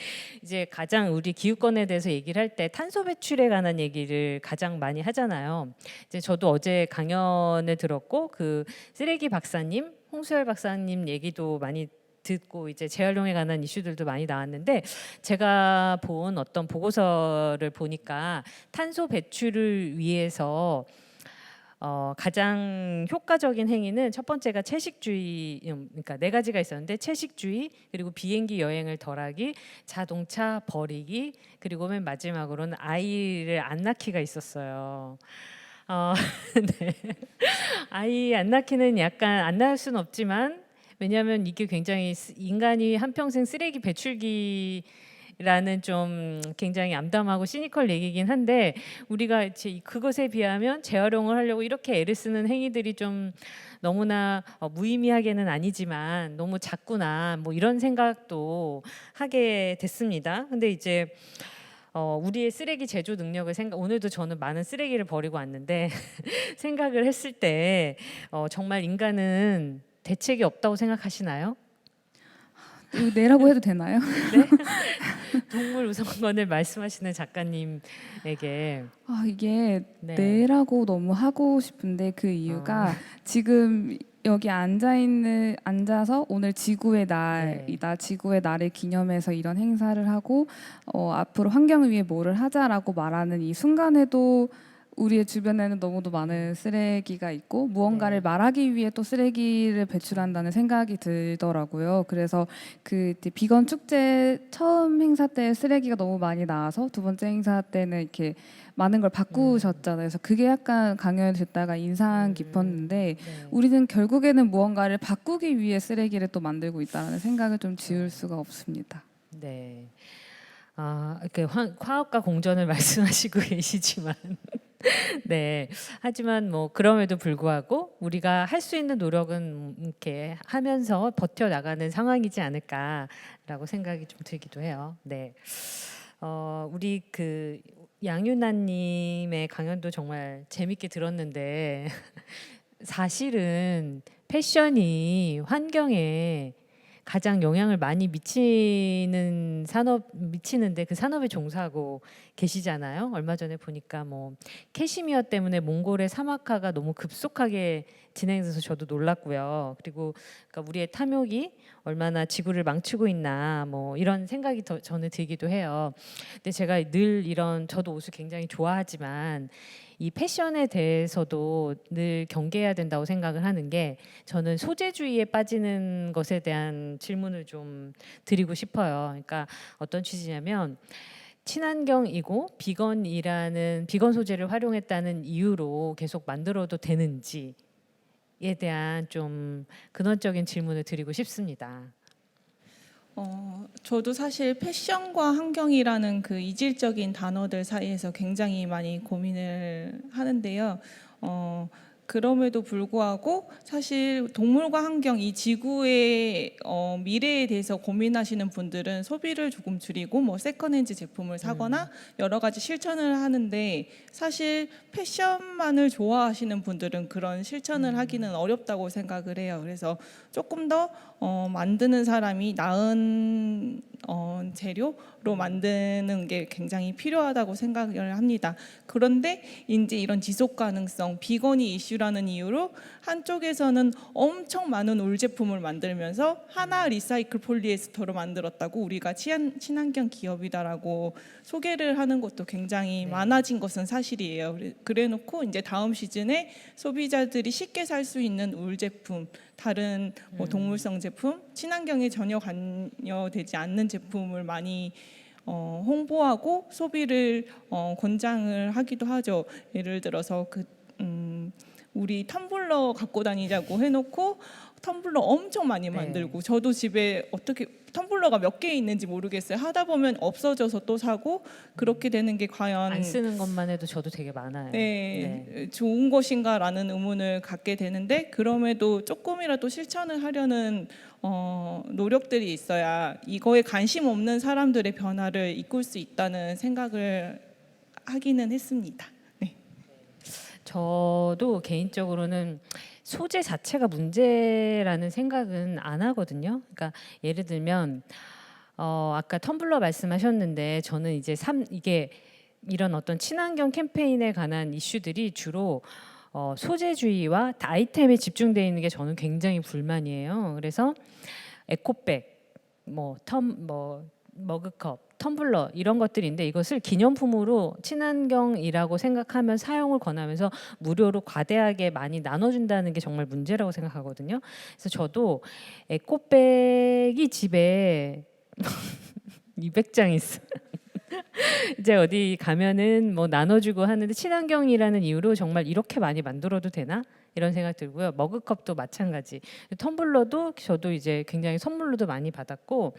이제 가장 우리 기후권에 대해서 얘기를 할 때 탄소 배출에 관한 얘기를 가장 많이 하잖아요. 이제 저도 어제 강연을 들었고 그 쓰레기 박사님, 홍수열 박사님 얘기도 많이 듣고 이제 재활용에 관한 이슈들도 많이 나왔는데, 제가 본 어떤 보고서를 보니까 탄소 배출을 위해서 가장 효과적인 행위는 첫 번째가 채식주의, 그러니까 네 가지가 있었는데 채식주의, 그리고 비행기 여행을 덜하기, 자동차 버리기, 그리고 맨 마지막으로는 아이를 안 낳기가 있었어요. 네. 아이 안 낳기는 약간 안 낳을 수는 없지만, 왜냐하면 이게 굉장히 인간이 한평생 쓰레기 배출기라는 좀 굉장히 암담하고 시니컬 얘기긴 한데, 우리가 그것에 비하면 재활용을 하려고 이렇게 애를 쓰는 행위들이 좀 너무나 무의미하게는 아니지만 너무 작구나, 뭐 이런 생각도 하게 됐습니다. 근데 이제 우리의 쓰레기 제조 능력을 오늘도 저는 많은 쓰레기를 버리고 왔는데 생각을 했을 때 정말 인간은 대책이 없다고 생각하시나요? 이거 내라고 해도 되나요? 동물 우선권을 말씀하시는 작가님에게 이게 네. 내라고 너무 하고 싶은데 그 이유가 지금 여기 앉아서 오늘 지구의 날이다. 지구의 날을 기념해서 이런 행사를 하고 앞으로 환경을 위해 뭐를 하자라고 말하는 이 순간에도 우리의 주변에는 너무도 많은 쓰레기가 있고 무언가를 말하기 위해 또 쓰레기를 배출한다는 생각이 들더라고요. 그래서 그 비건 축제 처음 행사 때 쓰레기가 너무 많이 나와서 두 번째 행사 때는 이렇게 많은 걸 바꾸셨잖아요. 그래서 그게 약간 강연을 듣다가 인상 깊었는데 우리는 결국에는 무언가를 바꾸기 위해 쓰레기를 또 만들고 있다는 생각을 좀 지울 수가 없습니다. 네. 이렇게 화학과 공전을 말씀하시고 계시지만 네. 하지만 뭐 그럼에도 불구하고 우리가 할 수 있는 노력은 이렇게 하면서 버텨 나가는 상황이지 않을까라고 생각이 좀 들기도 해요. 네. 우리 그 양윤아님의 강연도 정말 재밌게 들었는데 사실은 패션이 환경에 가장 영향을 많이 미치는데 그 산업에 종사하고 계시잖아요. 얼마 전에 보니까 뭐 캐시미어 때문에 몽골의 사막화가 너무 급속하게 진행돼서 저도 놀랐고요. 그리고 그러니까 우리의 탐욕이 얼마나 지구를 망치고 있나 뭐 이런 생각이 저는 들기도 해요. 근데 제가 늘 저도 옷을 굉장히 좋아하지만 이 패션에 대해서도 늘 경계해야 된다고 생각을 하는 게, 저는 소재주의에 빠지는 것에 대한 질문을 좀 드리고 싶어요. 그러니까 어떤 취지냐면 친환경이고 비건 소재를 활용했다는 이유로 계속 만들어도 되는지에 대한 좀 근원적인 질문을 드리고 싶습니다. 저도 사실 패션과 환경이라는 그 이질적인 단어들 사이에서 굉장히 많이 고민을 하는데요. 그럼에도 불구하고 사실 동물과 환경, 이 지구의 미래에 대해서 고민하시는 분들은 소비를 조금 줄이고 뭐 세컨핸즈 제품을 사거나 여러 가지 실천을 하는데, 사실 패션만을 좋아하시는 분들은 그런 실천을 하기는 어렵다고 생각을 해요. 그래서 조금 더 만드는 사람이 나은 재료로 만드는 게 굉장히 필요하다고 생각을 합니다. 그런데 이제 이런 지속 가능성, 비건이 이슈라는 이유로 한쪽에서는 엄청 많은 울 제품을 만들면서 하나 리사이클 폴리에스터로 만들었다고 우리가 친환경 기업이다라고 소개를 하는 것도 굉장히 많아진 것은 사실이에요. 그래놓고 이제 다음 시즌에 소비자들이 쉽게 살 수 있는 울 제품, 다른 뭐 동물성 제품, 친환경에 전혀 관여되지 않는 제품을 많이 홍보하고 소비를 권장을 하기도 하죠. 예를 들어서 우리 텀블러 갖고 다니자고 해놓고 텀블러 엄청 많이 만들고, 저도 집에 어떻게 텀블러가 몇 개 있는지 모르겠어요. 하다 보면 없어져서 또 사고, 그렇게 되는 게 과연 안 쓰는 것만 해도 저도 되게 많아요. 좋은 것인가라는 의문을 갖게 되는데, 그럼에도 조금이라도 실천을 하려는 노력들이 있어야 이거에 관심 없는 사람들의 변화를 이끌 수 있다는 생각을 하기는 했습니다. 저도 개인적으로는 소재 자체가 문제라는 생각은 안 하거든요. 그러니까 예를 들면 아까 텀블러 말씀하셨는데, 저는 이제 이게 이런 어떤 친환경 캠페인에 관한 이슈들이 주로 소재주의와 아이템에 집중되어 있는 게 저는 굉장히 불만이에요. 그래서 에코백, 머그컵, 텀블러 이런 것들인데 이것을 기념품으로 친환경이라고 생각하면 사용을 권하면서 무료로 과대하게 많이 나눠준다는 게 정말 문제라고 생각하거든요. 그래서 저도 에코백이 집에 200장 있어요. 이제 어디 가면은 뭐 나눠주고 하는데 친환경이라는 이유로 정말 이렇게 많이 만들어도 되나? 이런 생각 들고요. 머그컵도 마찬가지. 텀블러도 저도 이제 굉장히 선물로도 많이 받았고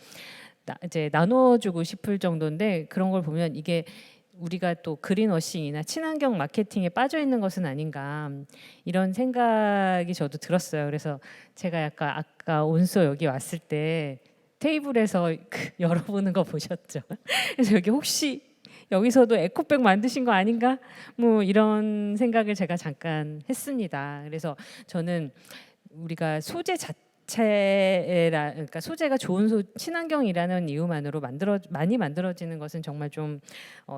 이제 나눠주고 싶을 정도인데 그런 걸 보면 이게 우리가 또 그린워싱이나 친환경 마케팅에 빠져 있는 것은 아닌가 이런 생각이 저도 들었어요. 그래서 제가 약간 아까 온소 여기 왔을 때 테이블에서 열어보는 거 보셨죠? 그래서 여기 혹시 여기서도 에코백 만드신 거 아닌가? 뭐 이런 생각을 제가 잠깐 했습니다. 그래서 저는 우리가 소재 그러니까 소재가 좋은 친환경이라는 이유만으로 많이 만들어지는 것은 정말 좀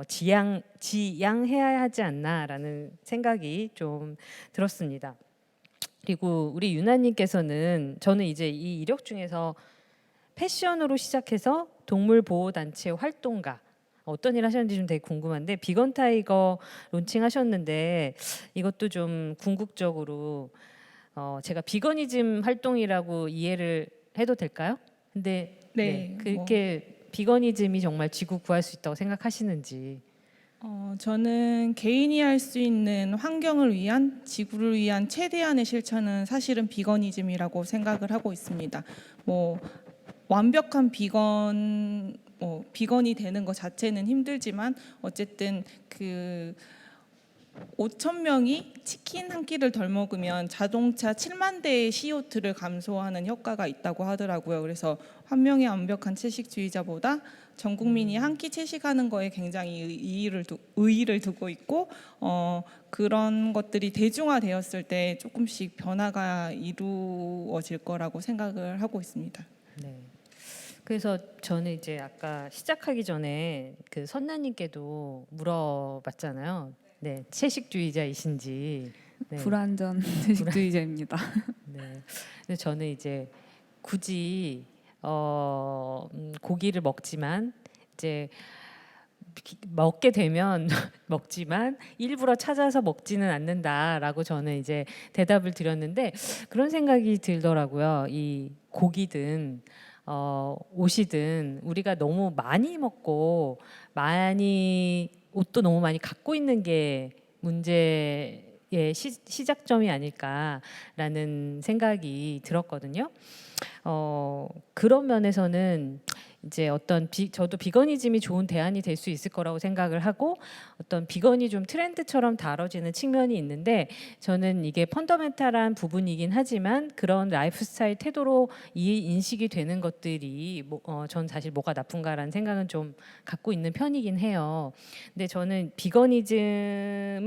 지양해야 하지 않나라는 생각이 좀 들었습니다. 그리고 우리 유나님께서는 저는 이제 이 이력 중에서 패션으로 시작해서 동물 보호 단체 활동가 어떤 일 하셨는지 좀 되게 궁금한데 비건 타이거 론칭하셨는데 이것도 좀 궁극적으로 제가 비거니즘 활동이라고 이해를 해도 될까요? 근데 네, 그렇게 비거니즘이 정말 지구 구할 수 있다고 생각하시는지. 저는 개인이 할 수 있는 환경을 위한 지구를 위한 최대한의 실천은 사실은 비거니즘이라고 생각을 하고 있습니다. 뭐 완벽한 비건이 되는 것 자체는 힘들지만 어쨌든 그 5천 명이 치킨 한 끼를 덜 먹으면 자동차 7만 대의 CO2를 감소하는 효과가 있다고 하더라고요. 그래서 한 명의 완벽한 채식주의자보다 전 국민이 한 끼 채식하는 거에 굉장히 의의를 두고 있고 그런 것들이 대중화되었을 때 조금씩 변화가 이루어질 거라고 생각을 하고 있습니다. 네. 그래서 저는 이제 아까 시작하기 전에 그 선나님께도 물어봤잖아요. 네, 채식주의자이신지. 네. 불완전 채식주의자입니다. 네. 근데 저는 이제 굳이 고기를 먹지만 이제 먹게 되면 먹지만 일부러 찾아서 먹지는 않는다라고 저는 이제 대답을 드렸는데 그런 생각이 들더라고요. 이 고기든 옷이든 우리가 너무 많이 먹고 옷도 너무 많이 갖고 있는 게 문제의 시작점이 아닐까라는 생각이 들었거든요. 그런 면에서는 이제 저도 비거니즘이 좋은 대안이 될 수 있을 거라고 생각을 하고 어떤 비건이 좀 트렌드처럼 다뤄지는 측면이 있는데 저는 이게 펀더멘탈한 부분이긴 하지만 그런 라이프 스타일 태도로 인식이 되는 것들이 전 사실 뭐가 나쁜가라는 생각은 좀 갖고 있는 편이긴 해요. 근데 저는 비거니즘이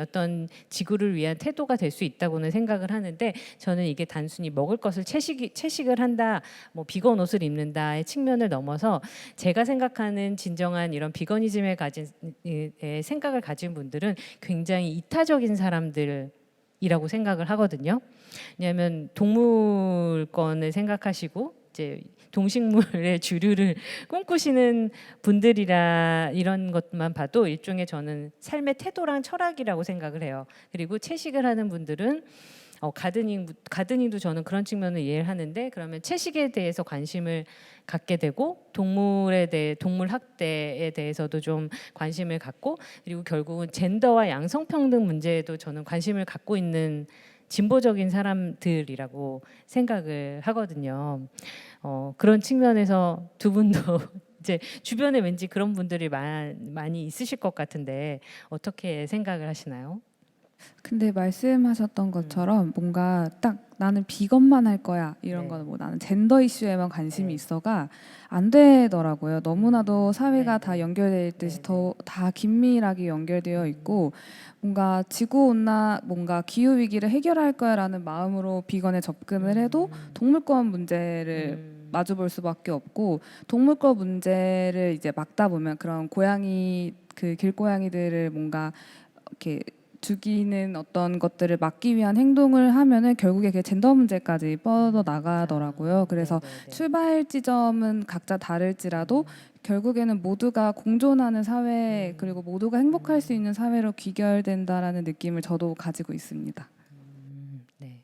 어떤 지구를 위한 태도가 될 수 있다고는 생각을 하는데 저는 이게 단순히 먹을 것을 채식을 한다, 뭐 비건 옷을 입는다의 측면을 넘어서 제가 생각하는 진정한 이런 비거니즘에 생각을 가진 분들은 굉장히 이타적인 사람들이라고 생각을 하거든요. 왜냐하면 동물권을 생각하시고 이제 동식물의 주류를 꿈꾸시는 분들이라 이런 것만 봐도 일종의 저는 삶의 태도랑 철학이라고 생각을 해요. 그리고 채식을 하는 분들은 가드닝도 저는 그런 측면을 이해를 하는데 그러면 채식에 대해서 관심을 갖게 되고 동물 학대에 대해서도 좀 관심을 갖고 그리고 결국은 젠더와 양성평등 문제에도 저는 관심을 갖고 있는 진보적인 사람들이라고 생각을 하거든요. 그런 측면에서 두 분도 이제 주변에 왠지 그런 분들이 많이 있으실 것 같은데 어떻게 생각을 하시나요? 근데 말씀하셨던 것처럼 뭔가 딱 나는 비건만 할 거야 이런 네. 거는 뭐 나는 젠더 이슈에만 관심이 네. 있어가 안 되더라고요. 너무나도 사회가 네, 다 네. 연결되어 있듯이 네, 더 다 긴밀하게 연결되어 있고 뭔가 지구 온난 뭔가 기후 위기를 해결할 거야라는 마음으로 비건에 접근을 해도 동물권 문제를 마주볼 수밖에 없고 동물권 문제를 이제 막다 보면 그런 고양이 그 길고양이들을 뭔가 이렇게 죽이는 어떤 것들을 막기 위한 행동을 하면은 결국에 그게 젠더 문제까지 뻗어 나가더라고요. 그래서 네네네. 출발 지점은 각자 다를지라도 결국에는 모두가 공존하는 사회 그리고 모두가 행복할 수 있는 사회로 귀결된다라는 느낌을 저도 가지고 있습니다. 네.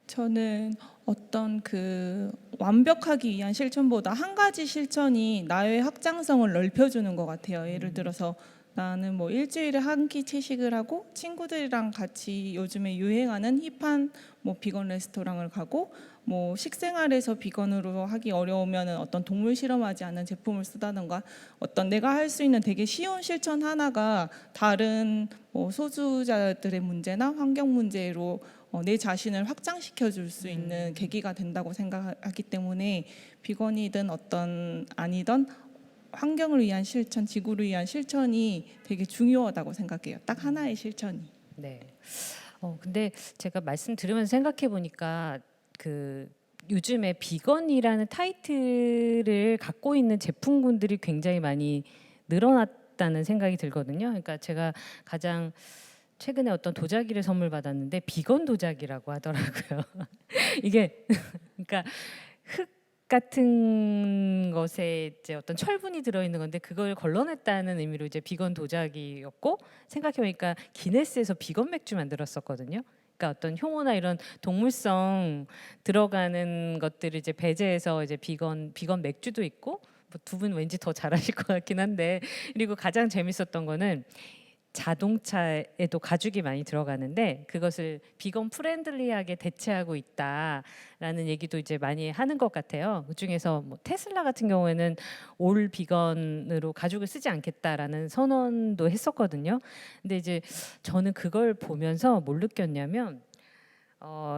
저는 어떤 그 완벽하기 위한 실천보다 한 가지 실천이 나의 확장성을 넓혀주는 것 같아요. 예를 들어서 나는 뭐 일주일에 한 끼 채식을 하고 친구들이랑 같이 요즘에 유행하는 힙한 뭐 비건 레스토랑을 가고 뭐 식생활에서 비건으로 하기 어려우면은 어떤 동물 실험하지 않은 제품을 쓰다든가 어떤 내가 할 수 있는 되게 쉬운 실천 하나가 다른 뭐 소수자들의 문제나 환경 문제로 내 자신을 확장시켜 줄 수 있는 계기가 된다고 생각하기 때문에 비건이든 어떤 아니든 환경을 위한 실천, 지구를 위한 실천이 되게 중요하다고 생각해요. 딱 하나의 실천이. 네. 근데 제가 말씀 들으면서 생각해 보니까 그 요즘에 비건이라는 타이틀을 갖고 있는 제품군들이 굉장히 많이 늘어났다는 생각이 들거든요. 그러니까 제가 가장 최근에 어떤 도자기를 선물 받았는데 비건 도자기라고 하더라고요. 이게 그러니까 흙 같은 것에 이제 어떤 철분이 들어있는 건데 그걸 걸러냈다는 의미로 이제 비건 도자기였고 생각해 보니까 기네스에서 비건 맥주 만들었었거든요. 그러니까 어떤 효모나 이런 동물성 들어가는 것들을 이제 배제해서 이제 비건 맥주도 있고 뭐 두 분 왠지 더 잘하실 것 같긴 한데 그리고 가장 재밌었던 거는 자동차에도 가죽이 많이 들어가는데 그것을 비건 프렌들리하게 대체하고 있다라는 얘기도 이제 많이 하는 것 같아요. 그중에서 뭐 테슬라 같은 경우에는 올 비건으로 가죽을 쓰지 않겠다라는 선언도 했었거든요. 근데 이제 저는 그걸 보면서 뭘 느꼈냐면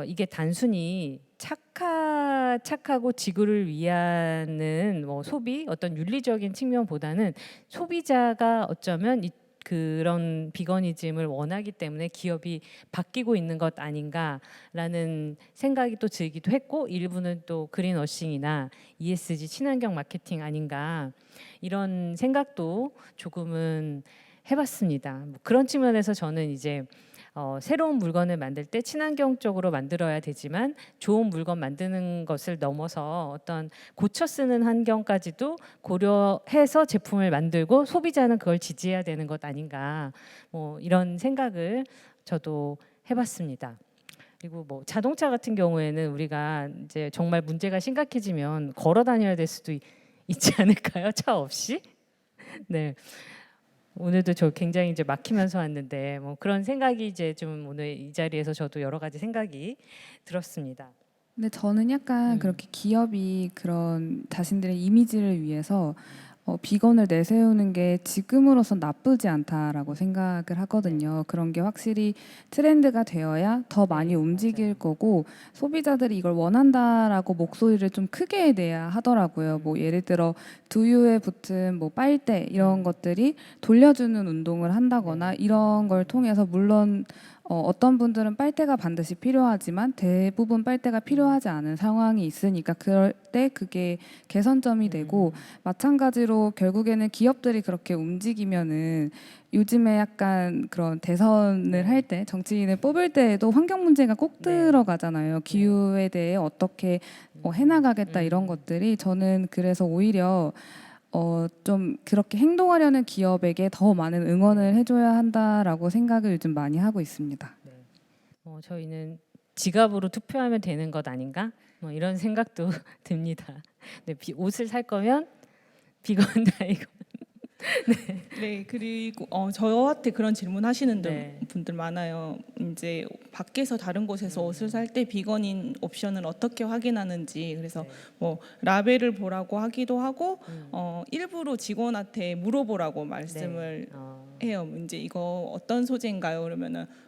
이게 단순히 착하고 지구를 위하는 뭐 소비 어떤 윤리적인 측면보다는 소비자가 어쩌면 그런 비거니즘을 원하기 때문에 기업이 바뀌고 있는 것 아닌가라는 생각이 또 들기도 했고 일부는 또 그린워싱이나 ESG 친환경 마케팅 아닌가 이런 생각도 조금은 해봤습니다. 뭐 그런 측면에서 저는 이제 새로운 물건을 만들 때 친환경적으로 만들어야 되지만 좋은 물건 만드는 것을 넘어서 어떤 고쳐 쓰는 환경까지도 고려해서 제품을 만들고 소비자는 그걸 지지해야 되는 것 아닌가 뭐 이런 생각을 저도 해봤습니다. 그리고 뭐 자동차 같은 경우에는 우리가 이제 정말 문제가 심각해지면 걸어 다녀야 될 수도 있지 않을까요? 차 없이? 네. 오늘도 저 굉장히 이제 막히면서 왔는데 뭐 그런 생각이 이제 좀 오늘 이 자리에서 저도 여러 가지 생각이 들었습니다. 근데 저는 약간 그렇게 기업이 그런 자신들의 이미지를 위해서 비건을 내세우는 게 지금으로선 나쁘지 않다라고 생각을 하거든요. 그런 게 확실히 트렌드가 되어야 더 많이 네, 움직일 맞아요. 거고 소비자들이 이걸 원한다라고 목소리를 좀 크게 내야 하더라고요. 뭐 예를 들어 두유에 붙은 뭐 빨대 이런 것들이 돌려주는 운동을 한다거나 네. 이런 걸 통해서 물론 어떤 분들은 빨대가 반드시 필요하지만 대부분 빨대가 필요하지 않은 상황이 있으니까 그럴 때 그게 개선점이 되고 마찬가지로 결국에는 기업들이 그렇게 움직이면은 요즘에 약간 그런 대선을 할 때 정치인을 뽑을 때에도 환경 문제가 꼭 네. 들어가잖아요. 기후에 대해 어떻게 해나가겠다 이런 것들이 저는 그래서 오히려 좀 그렇게 행동하려는 기업에게 더 많은 응원을 해줘야 한다라고 생각을 요즘 많이 하고 있습니다. 저희는 지갑으로 투표하면 되는 것 아닌가? 뭐 이런 생각도 듭니다. 네, 옷을 살 거면 비건 다이거. 네, 그리고 저한테 그런 질문 하시는 네. 분들 많아요. 이제 밖에서 다른 곳에서 옷을 살 때 비건인 옵션을 어떻게 확인하는지 그래서 네. 뭐 라벨을 보라고 하기도 하고 일부러 직원한테 물어보라고 말씀을 네. 해요. 이제 이거 어떤 소재인가요?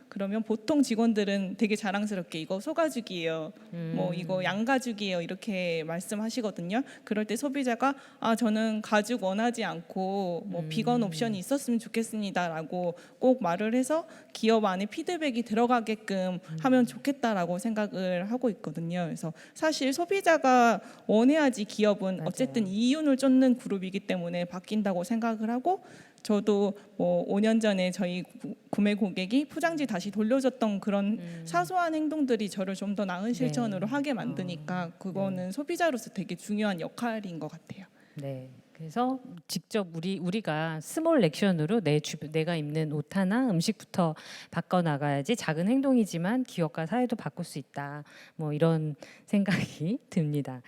그러면 보통 직원들은 되게 자랑스럽게 이거 소가죽이에요. 뭐 이거 양가죽이에요. 이렇게 말씀하시거든요. 그럴 때 소비자가 저는 가죽 원하지 않고 뭐 비건 옵션이 있었으면 좋겠습니다라고 꼭 말을 해서 기업 안에 피드백이 들어가게끔 하면 좋겠다라고 생각을 하고 있거든요. 그래서 사실 소비자가 원해야지 기업은 맞아요. 어쨌든 이윤을 쫓는 그룹이기 때문에 바뀐다고 생각을 하고 저도 뭐 5년 전에 저희 구매 고객이 포장지 다시 돌려줬던 그런 사소한 행동들이 저를 좀 더 나은 실천으로 하게 만드니까 그거는 소비자로서 되게 중요한 역할인 것 같아요. 네. 그래서 직접 우리가 스몰 액션으로 내가 입는 옷 하나 음식부터 바꿔 나가야지 작은 행동이지만 기업과 사회도 바꿀 수 있다. 뭐 이런 생각이 듭니다.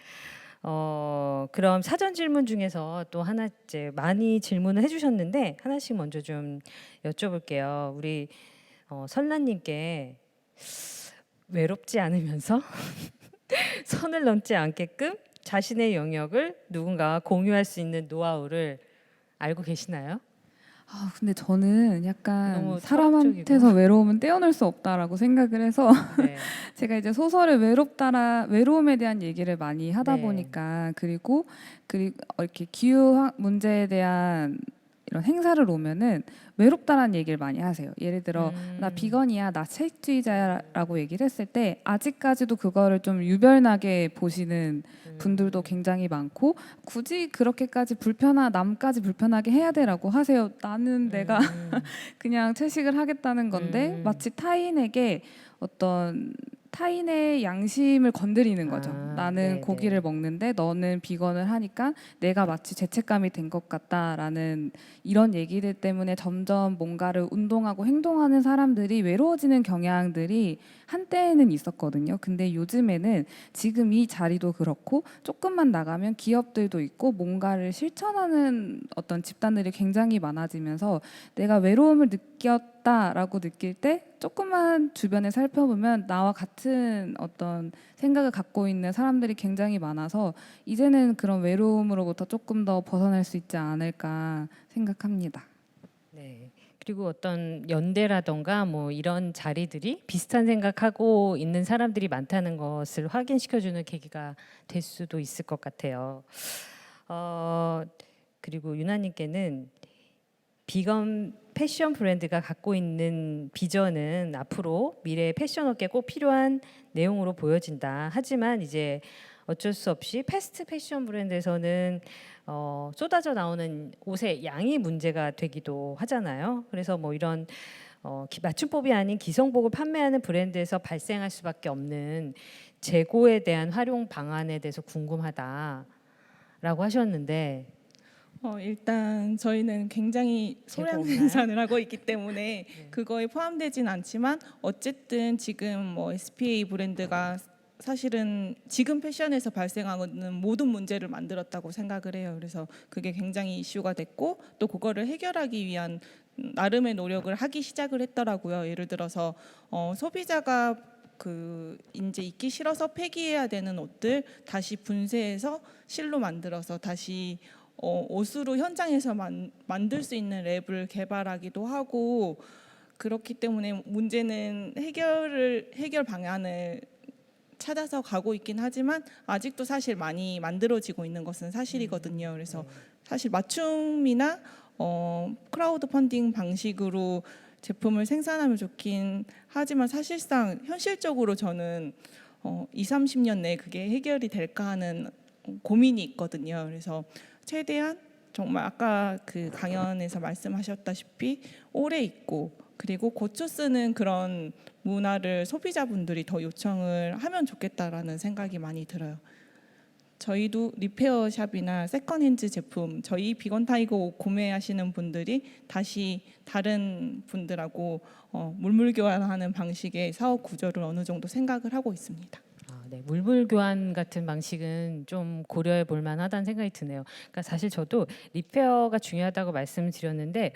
그럼 사전 질문 중에서 또 하나 이제 많이 질문을 해주셨는데 하나씩 먼저 좀 여쭤볼게요. 우리 설라님께 외롭지 않으면서 선을 넘지 않게끔 자신의 영역을 누군가와 공유할 수 있는 노하우를 알고 계시나요? 아, 근데 저는 약간 너무 사람한테서 철학적이고. 외로움은 떼어낼 수 없다라고 생각을 해서 네. 제가 이제 소설을 외로움에 대한 얘기를 많이 하다 네. 보니까 그리고 이렇게 기후 문제에 대한 이런 행사를 오면은 외롭다라는 얘기를 많이 하세요. 예를 들어 나 비건이야, 나 채식주의자라고 얘기를 했을 때 아직까지도 그거를 좀 유별나게 보시는 분들도 굉장히 많고 굳이 그렇게까지 남까지 불편하게 해야 돼라고 하세요. 나는 내가 그냥 채식을 하겠다는 건데 마치 타인의 양심을 건드리는 거죠. 나는 네네. 고기를 먹는데 너는 비건을 하니까 내가 마치 죄책감이 된 것 같다라는 이런 얘기들 때문에 점점 뭔가를 운동하고 행동하는 사람들이 외로워지는 경향들이 한때에는 있었거든요. 근데 요즘에는 지금 이 자리도 그렇고 조금만 나가면 기업들도 있고 뭔가를 실천하는 어떤 집단들이 굉장히 많아지면서 내가 외로움을 느꼈다라고 느낄 때 조금만 주변에 살펴보면 나와 같은 어떤 생각을 갖고 있는 사람들이 굉장히 많아서 이제는 그런 외로움으로부터 조금 더 벗어날 수 있지 않을까 생각합니다. 네. 그리고 어떤 연대라던가 뭐 이런 자리들이 비슷한 생각하고 있는 사람들이 많다는 것을 확인시켜주는 계기가 될 수도 있을 것 같아요. 그리고 유나님께는 비건 패션 브랜드가 갖고 있는 비전은 앞으로 미래 패션업계에 꼭 필요한 내용으로 보여진다. 하지만 이제 어쩔 수 없이 패스트 패션 브랜드에서는 쏟아져 나오는 옷의 양이 문제가 되기도 하잖아요. 그래서 뭐 이런 맞춤법이 아닌 기성복을 판매하는 브랜드에서 발생할 수밖에 없는 재고에 대한 활용 방안에 대해서 궁금하다라고 하셨는데 일단 저희는 굉장히 재고 소량 없나요? 생산을 하고 있기 때문에 그거에 포함되진 않지만 어쨌든 지금 뭐 SPA 브랜드가 사실은 지금 패션에서 발생하는 모든 문제를 만들었다고 생각을 해요. 그래서 그게 굉장히 이슈가 됐고 또 그거를 해결하기 위한 나름의 노력을 하기 시작을 했더라고요. 예를 들어서 소비자가 이제 입기 싫어서 폐기해야 되는 옷들 다시 분쇄해서 실로 만들어서 다시 옷으로 현장에서 만들 수 있는 랩을 개발하기도 하고 그렇기 때문에 문제는 해결 방안을 찾아서 가고 있긴 하지만 아직도 사실 많이 만들어지고 있는 것은 사실이거든요. 그래서 사실 맞춤이나 크라우드 펀딩 방식으로 제품을 생산하면 좋긴 하지만 사실상 현실적으로 저는 20-30년 내에 그게 해결이 될까 하는 고민이 있거든요. 그래서 최대한 정말 아까 그 강연에서 말씀하셨다시피 오래 입고 그리고 고쳐 쓰는 그런 문화를 소비자분들이 더 요청을 하면 좋겠다라는 생각이 많이 들어요. 저희도 리페어샵이나 세컨핸즈 제품 저희 비건 타이거 옷 구매하시는 분들이 다시 다른 분들하고 물물 교환하는 방식의 사업 구조를 어느 정도 생각을 하고 있습니다. 네, 물물 교환 같은 방식은 좀 고려해 볼 만하다는 생각이 드네요. 그러니까 사실 저도 리페어가 중요하다고 말씀을 드렸는데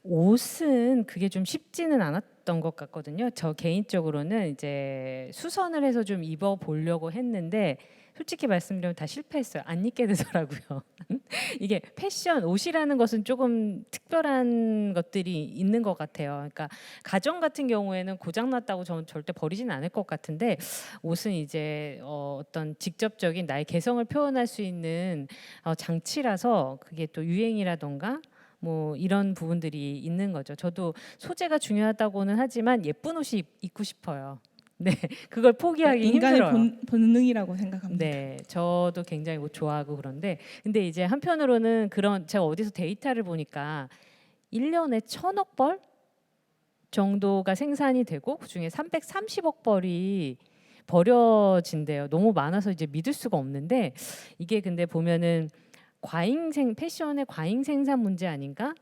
옷은 그게 좀 쉽지는 않았던 것 같거든요. 저 개인적으로는 이제 수선을 해서 좀 입어 보려고 했는데 솔직히 말씀드리면 다 실패했어요. 안 입게 되더라고요. 이게 패션 옷이라는 것은 조금 특별한 것들이 있는 것 같아요. 그러니까 가전 같은 경우에는 고장 났다고 저는 절대 버리지는 않을 것 같은데 옷은 이제 어떤 직접적인 나의 개성을 표현할 수 있는 장치라서 그게 또 유행이라던가 뭐 이런 부분들이 있는 거죠. 저도 소재가 중요하다고는 하지만 예쁜 옷이 입고 싶어요. 네, 그걸 포기하기 인간의 힘들어요. 본능이라고 생각합니다. 네, 저도 굉장히 옷 좋아하고 그런데 근데 이제 한편으로는 그런 제가 어디서 데이터를 보니까 1년에 1,000억 벌 정도가 생산이 되고 그중에 330억 벌이 버려진대요. 너무 많아서 이제 믿을 수가 없는데 이게 근데 보면은 패션의 과잉 생산 문제 아닌가?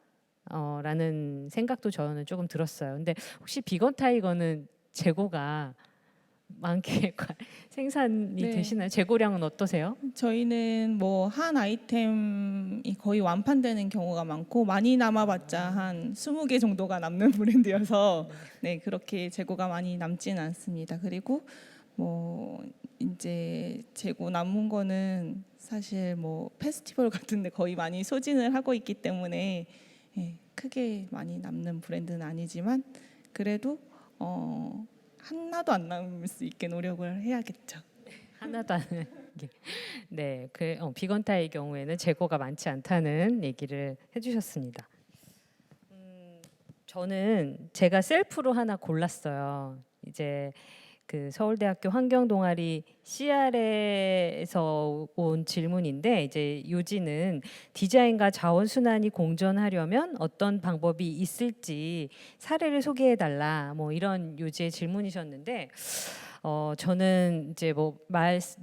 라는 생각도 저는 조금 들었어요. 근데 혹시 비건 타이거는 재고가 많게 생산이 네. 되시나요? 재고량은 어떠세요? 저희는 뭐 한 아이템이 거의 완판되는 경우가 많고 많이 남아봤자 한 20개 정도가 남는 브랜드여서 네, 그렇게 재고가 많이 남지는 않습니다. 그리고 뭐 이제 재고 남은 거는 사실 뭐 페스티벌 같은데 거의 많이 소진을 하고 있기 때문에 예, 크게 많이 남는 브랜드는 아니지만 그래도 하나도 안 남을 수 있게 노력을 해야겠죠. 하나도 안 게. 네, 비건 타이의 경우에는 재고가 많지 않다는 얘기를 해주셨습니다. 저는 제가 셀프로 하나 골랐어요. 이제 그 서울대학교 환경동아리 CR에서 온 질문인데 이제 요지는 디자인과 자원순환이 공존하려면 어떤 방법이 있을지 사례를 소개해달라 뭐 이런 요지의 질문이셨는데 저는 이제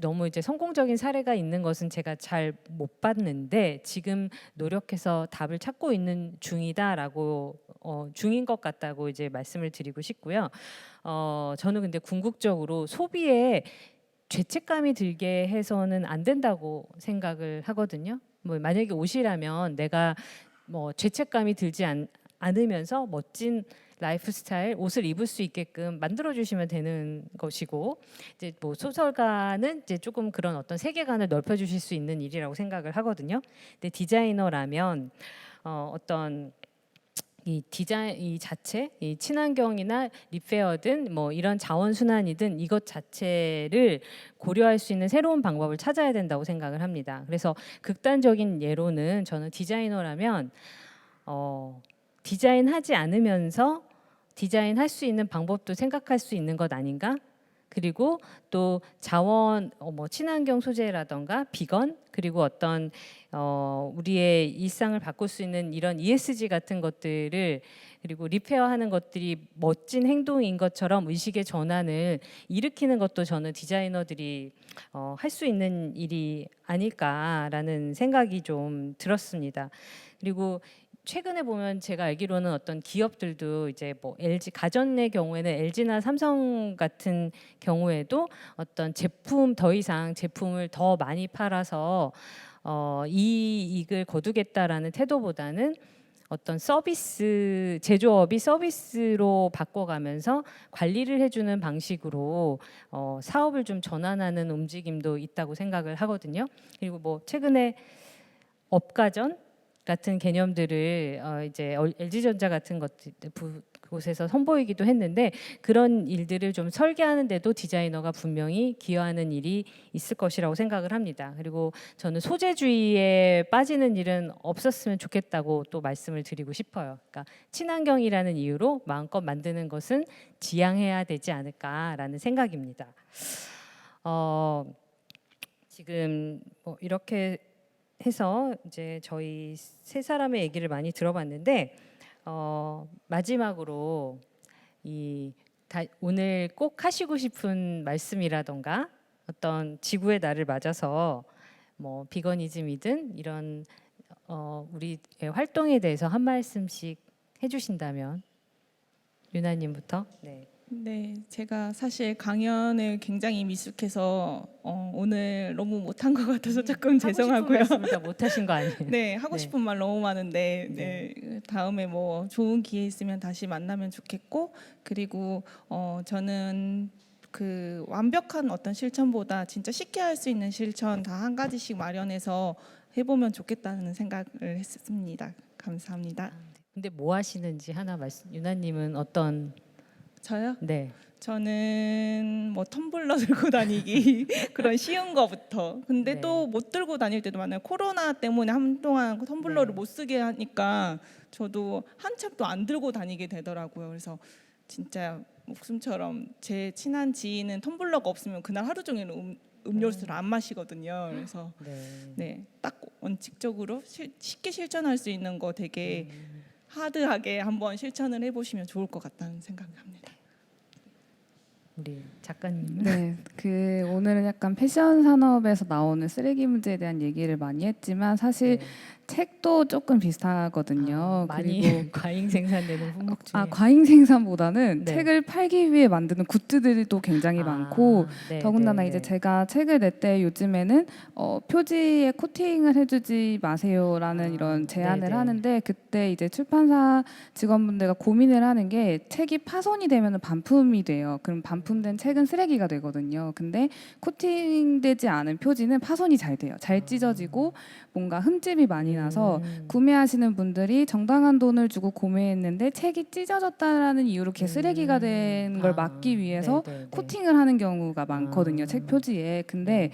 너무 이제 성공적인 사례가 있는 것은 제가 잘 못 봤는데 지금 노력해서 답을 찾고 있는 중이다라고 중인 것 같다고 이제 말씀을 드리고 싶고요. 저는 근데 궁극적으로 소비에 죄책감이 들게 해서는 안 된다고 생각을 하거든요. 뭐 만약에 옷이라면 내가 뭐 죄책감이 들지 않으면서 멋진 라이프 스타일 옷을 입을 수 있게끔 만들어 주시면 되는 것이고 이제 뭐 소설가는 이제 조금 그런 어떤 세계관을 넓혀 주실 수 있는 일이라고 생각을 하거든요. 근데 디자이너라면 어떤 이 디자인 이 자체 이 친환경이나 리페어든 뭐 이런 자원 순환이든 이것 자체를 고려할 수 있는 새로운 방법을 찾아야 된다고 생각을 합니다. 그래서 극단적인 예로는 저는 디자이너라면 디자인하지 않으면서 디자인할 수 있는 방법도 생각할 수 있는 것 아닌가? 그리고 또 자원 뭐 친환경 소재라던가 비건 그리고 어떤 우리의 일상을 바꿀 수 있는 이런 ESG 같은 것들을 그리고 리페어하는 것들이 멋진 행동인 것처럼 의식의 전환을 일으키는 것도 저는 디자이너들이 할 수 있는 일이 아닐까라는 생각이 좀 들었습니다. 그리고 최근에 보면 제가 알기로는 어떤 기업들도 이제 뭐 LG 가전의 경우에는 LG나 삼성 같은 경우에도 어떤 더 이상 제품을 더 많이 팔아서 이익을 거두겠다라는 태도보다는 어떤 제조업이 서비스로 바꿔가면서 관리를 해주는 방식으로 사업을 좀 전환하는 움직임도 있다고 생각을 하거든요. 그리고 뭐 최근에 업가전 같은 개념들을 이제 LG전자 같은 곳에서 선보이기도 했는데 그런 일들을 좀 설계하는데도 디자이너가 분명히 기여하는 일이 있을 것이라고 생각을 합니다. 그리고 저는 소재주의에 빠지는 일은 없었으면 좋겠다고 또 말씀을 드리고 싶어요. 그러니까 친환경이라는 이유로 마음껏 만드는 것은 지양해야 되지 않을까라는 생각입니다. 지금 뭐 이렇게 해서 이제 저희 세 사람의 얘기를 많이 들어봤는데 마지막으로 오늘 꼭 하시고 싶은 말씀이라던가 어떤 지구의 날을 맞아서 뭐 비거니즘이든 이런 우리의 활동에 대해서 한 말씀씩 해주신다면 유나님부터. 네. 네, 제가 사실 강연을 굉장히 미숙해서 오늘 너무 못한 것 같아서 조금 죄송하고요. 하고 싶은 말씀 다 못하신 거 아니에요? 네, 하고 네. 싶은 말 너무 많은데 네. 네, 다음에 뭐 좋은 기회 있으면 다시 만나면 좋겠고 그리고 저는 그 완벽한 어떤 실천보다 진짜 쉽게 할 수 있는 실천 다 한 가지씩 마련해서 해보면 좋겠다는 생각을 했습니다. 감사합니다. 근데 뭐 하시는지 하나 유나님은 어떤? 저요? 네. 저는 뭐 텀블러 들고 다니기 그런 쉬운 거부터. 근데 네. 또 못 들고 다닐 때도 많아요. 코로나 때문에 한동안 텀블러를 네. 못 쓰게 하니까 저도 한참 또 안 들고 다니게 되더라고요. 그래서 진짜 목숨처럼 제 친한 지인은 텀블러가 없으면 그날 하루 종일 음료수를 안 마시거든요. 그래서 네. 네, 딱 원칙적으로 쉽게 실천할 수 있는 거 되게 하드하게 한번 실천을 해보시면 좋을 것 같다는 생각을 합니다. 우리 작가님은 네, 그 오늘은 약간 패션 산업에서 나오는 쓰레기 문제에 대한 얘기를 많이 했지만 사실 네. 책도 조금 비슷하거든요. 많이 그리고 과잉 생산되는 품목 중에 과잉 생산보다는 네. 책을 팔기 위해 만드는 굿즈들이 또 굉장히 많고 네, 더군다나 네, 이제 네. 제가 책을 낼 때 요즘에는 표지에 코팅을 해주지 마세요라는 이런 제안을 네네. 하는데 그때 이제 출판사 직원분들과 고민을 하는 게 책이 파손이 되면 반품이 돼요. 그럼 반품된 책은 쓰레기가 되거든요. 근데 코팅되지 않은 표지는 파손이 잘 돼요. 잘 찢어지고 뭔가 흠집이 많이 나서 구매하시는 분들이 정당한 돈을 주고 구매했는데 책이 찢어졌다라는 이유로 걔 쓰레기가 된 걸 막기 위해서 네네네. 코팅을 하는 경우가 많거든요. 책 표지에. 근데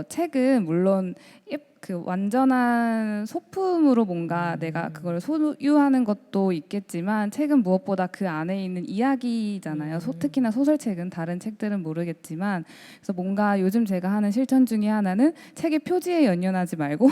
책은 물론 그 완전한 소품으로 뭔가 내가 그걸 소유하는 것도 있겠지만 책은 무엇보다 그 안에 있는 이야기잖아요. 특히나 소설책은 다른 책들은 모르겠지만 그래서 뭔가 요즘 제가 하는 실천 중에 하나는 책의 표지에 연연하지 말고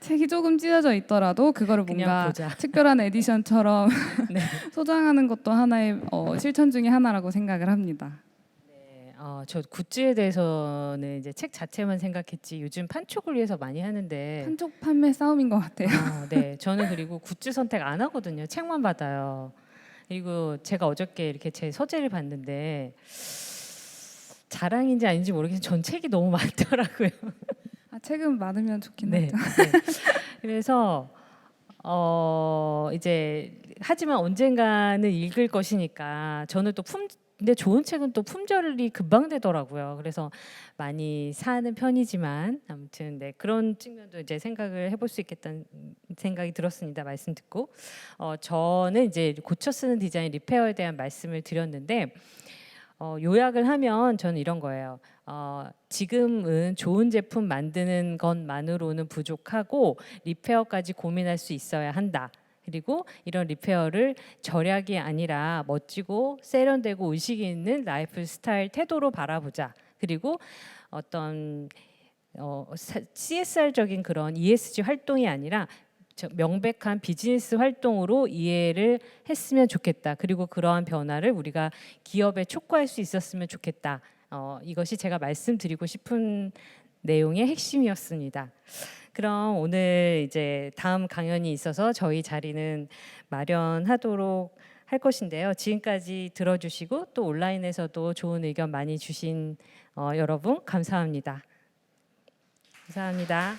책이 조금 찢어져 있더라도 그거를 그냥 뭔가 보자. 특별한 에디션처럼 네. 소장하는 것도 하나의 실천 중에 하나라고 생각을 합니다. 네, 저 굿즈에 대해서는 이제 책 자체만 생각했지 요즘 판촉을 위해서 많이 하는데 판촉 판매 싸움인 것 같아요. 네, 저는 그리고 굿즈 선택 안 하거든요. 책만 받아요. 그리고 제가 어저께 이렇게 제 서재를 봤는데 자랑인지 아닌지 모르겠지만 전 책이 너무 많더라고요. 책은 많으면 좋긴 네, 하죠. 네. 그래서 이제 하지만 언젠가는 읽을 것이니까 저는 또 근데 좋은 책은 또 품절이 금방 되더라고요. 그래서 많이 사는 편이지만 아무튼 네, 그런 측면도 이제 생각을 해볼 수 있겠다는 생각이 들었습니다. 말씀 듣고 저는 이제 고쳐 쓰는 디자인 리페어에 대한 말씀을 드렸는데 요약을 하면 저는 이런 거예요. 지금은 좋은 제품 만드는 것만으로는 부족하고 리페어까지 고민할 수 있어야 한다. 그리고 이런 리페어를 절약이 아니라 멋지고 세련되고 의식이 있는 라이프 스타일 태도로 바라보자. 그리고 어떤 CSR적인 그런 ESG 활동이 아니라 명백한 비즈니스 활동으로 이해를 했으면 좋겠다. 그리고 그러한 변화를 우리가 기업에 촉구할 수 있었으면 좋겠다. 이것이 제가 말씀드리고 싶은 내용의 핵심이었습니다. 그럼 오늘 이제 다음 강연이 있어서 저희 자리는 마련하도록 할 것인데요. 지금까지 들어주시고 또 온라인에서도 좋은 의견 많이 주신 여러분 감사합니다. 감사합니다.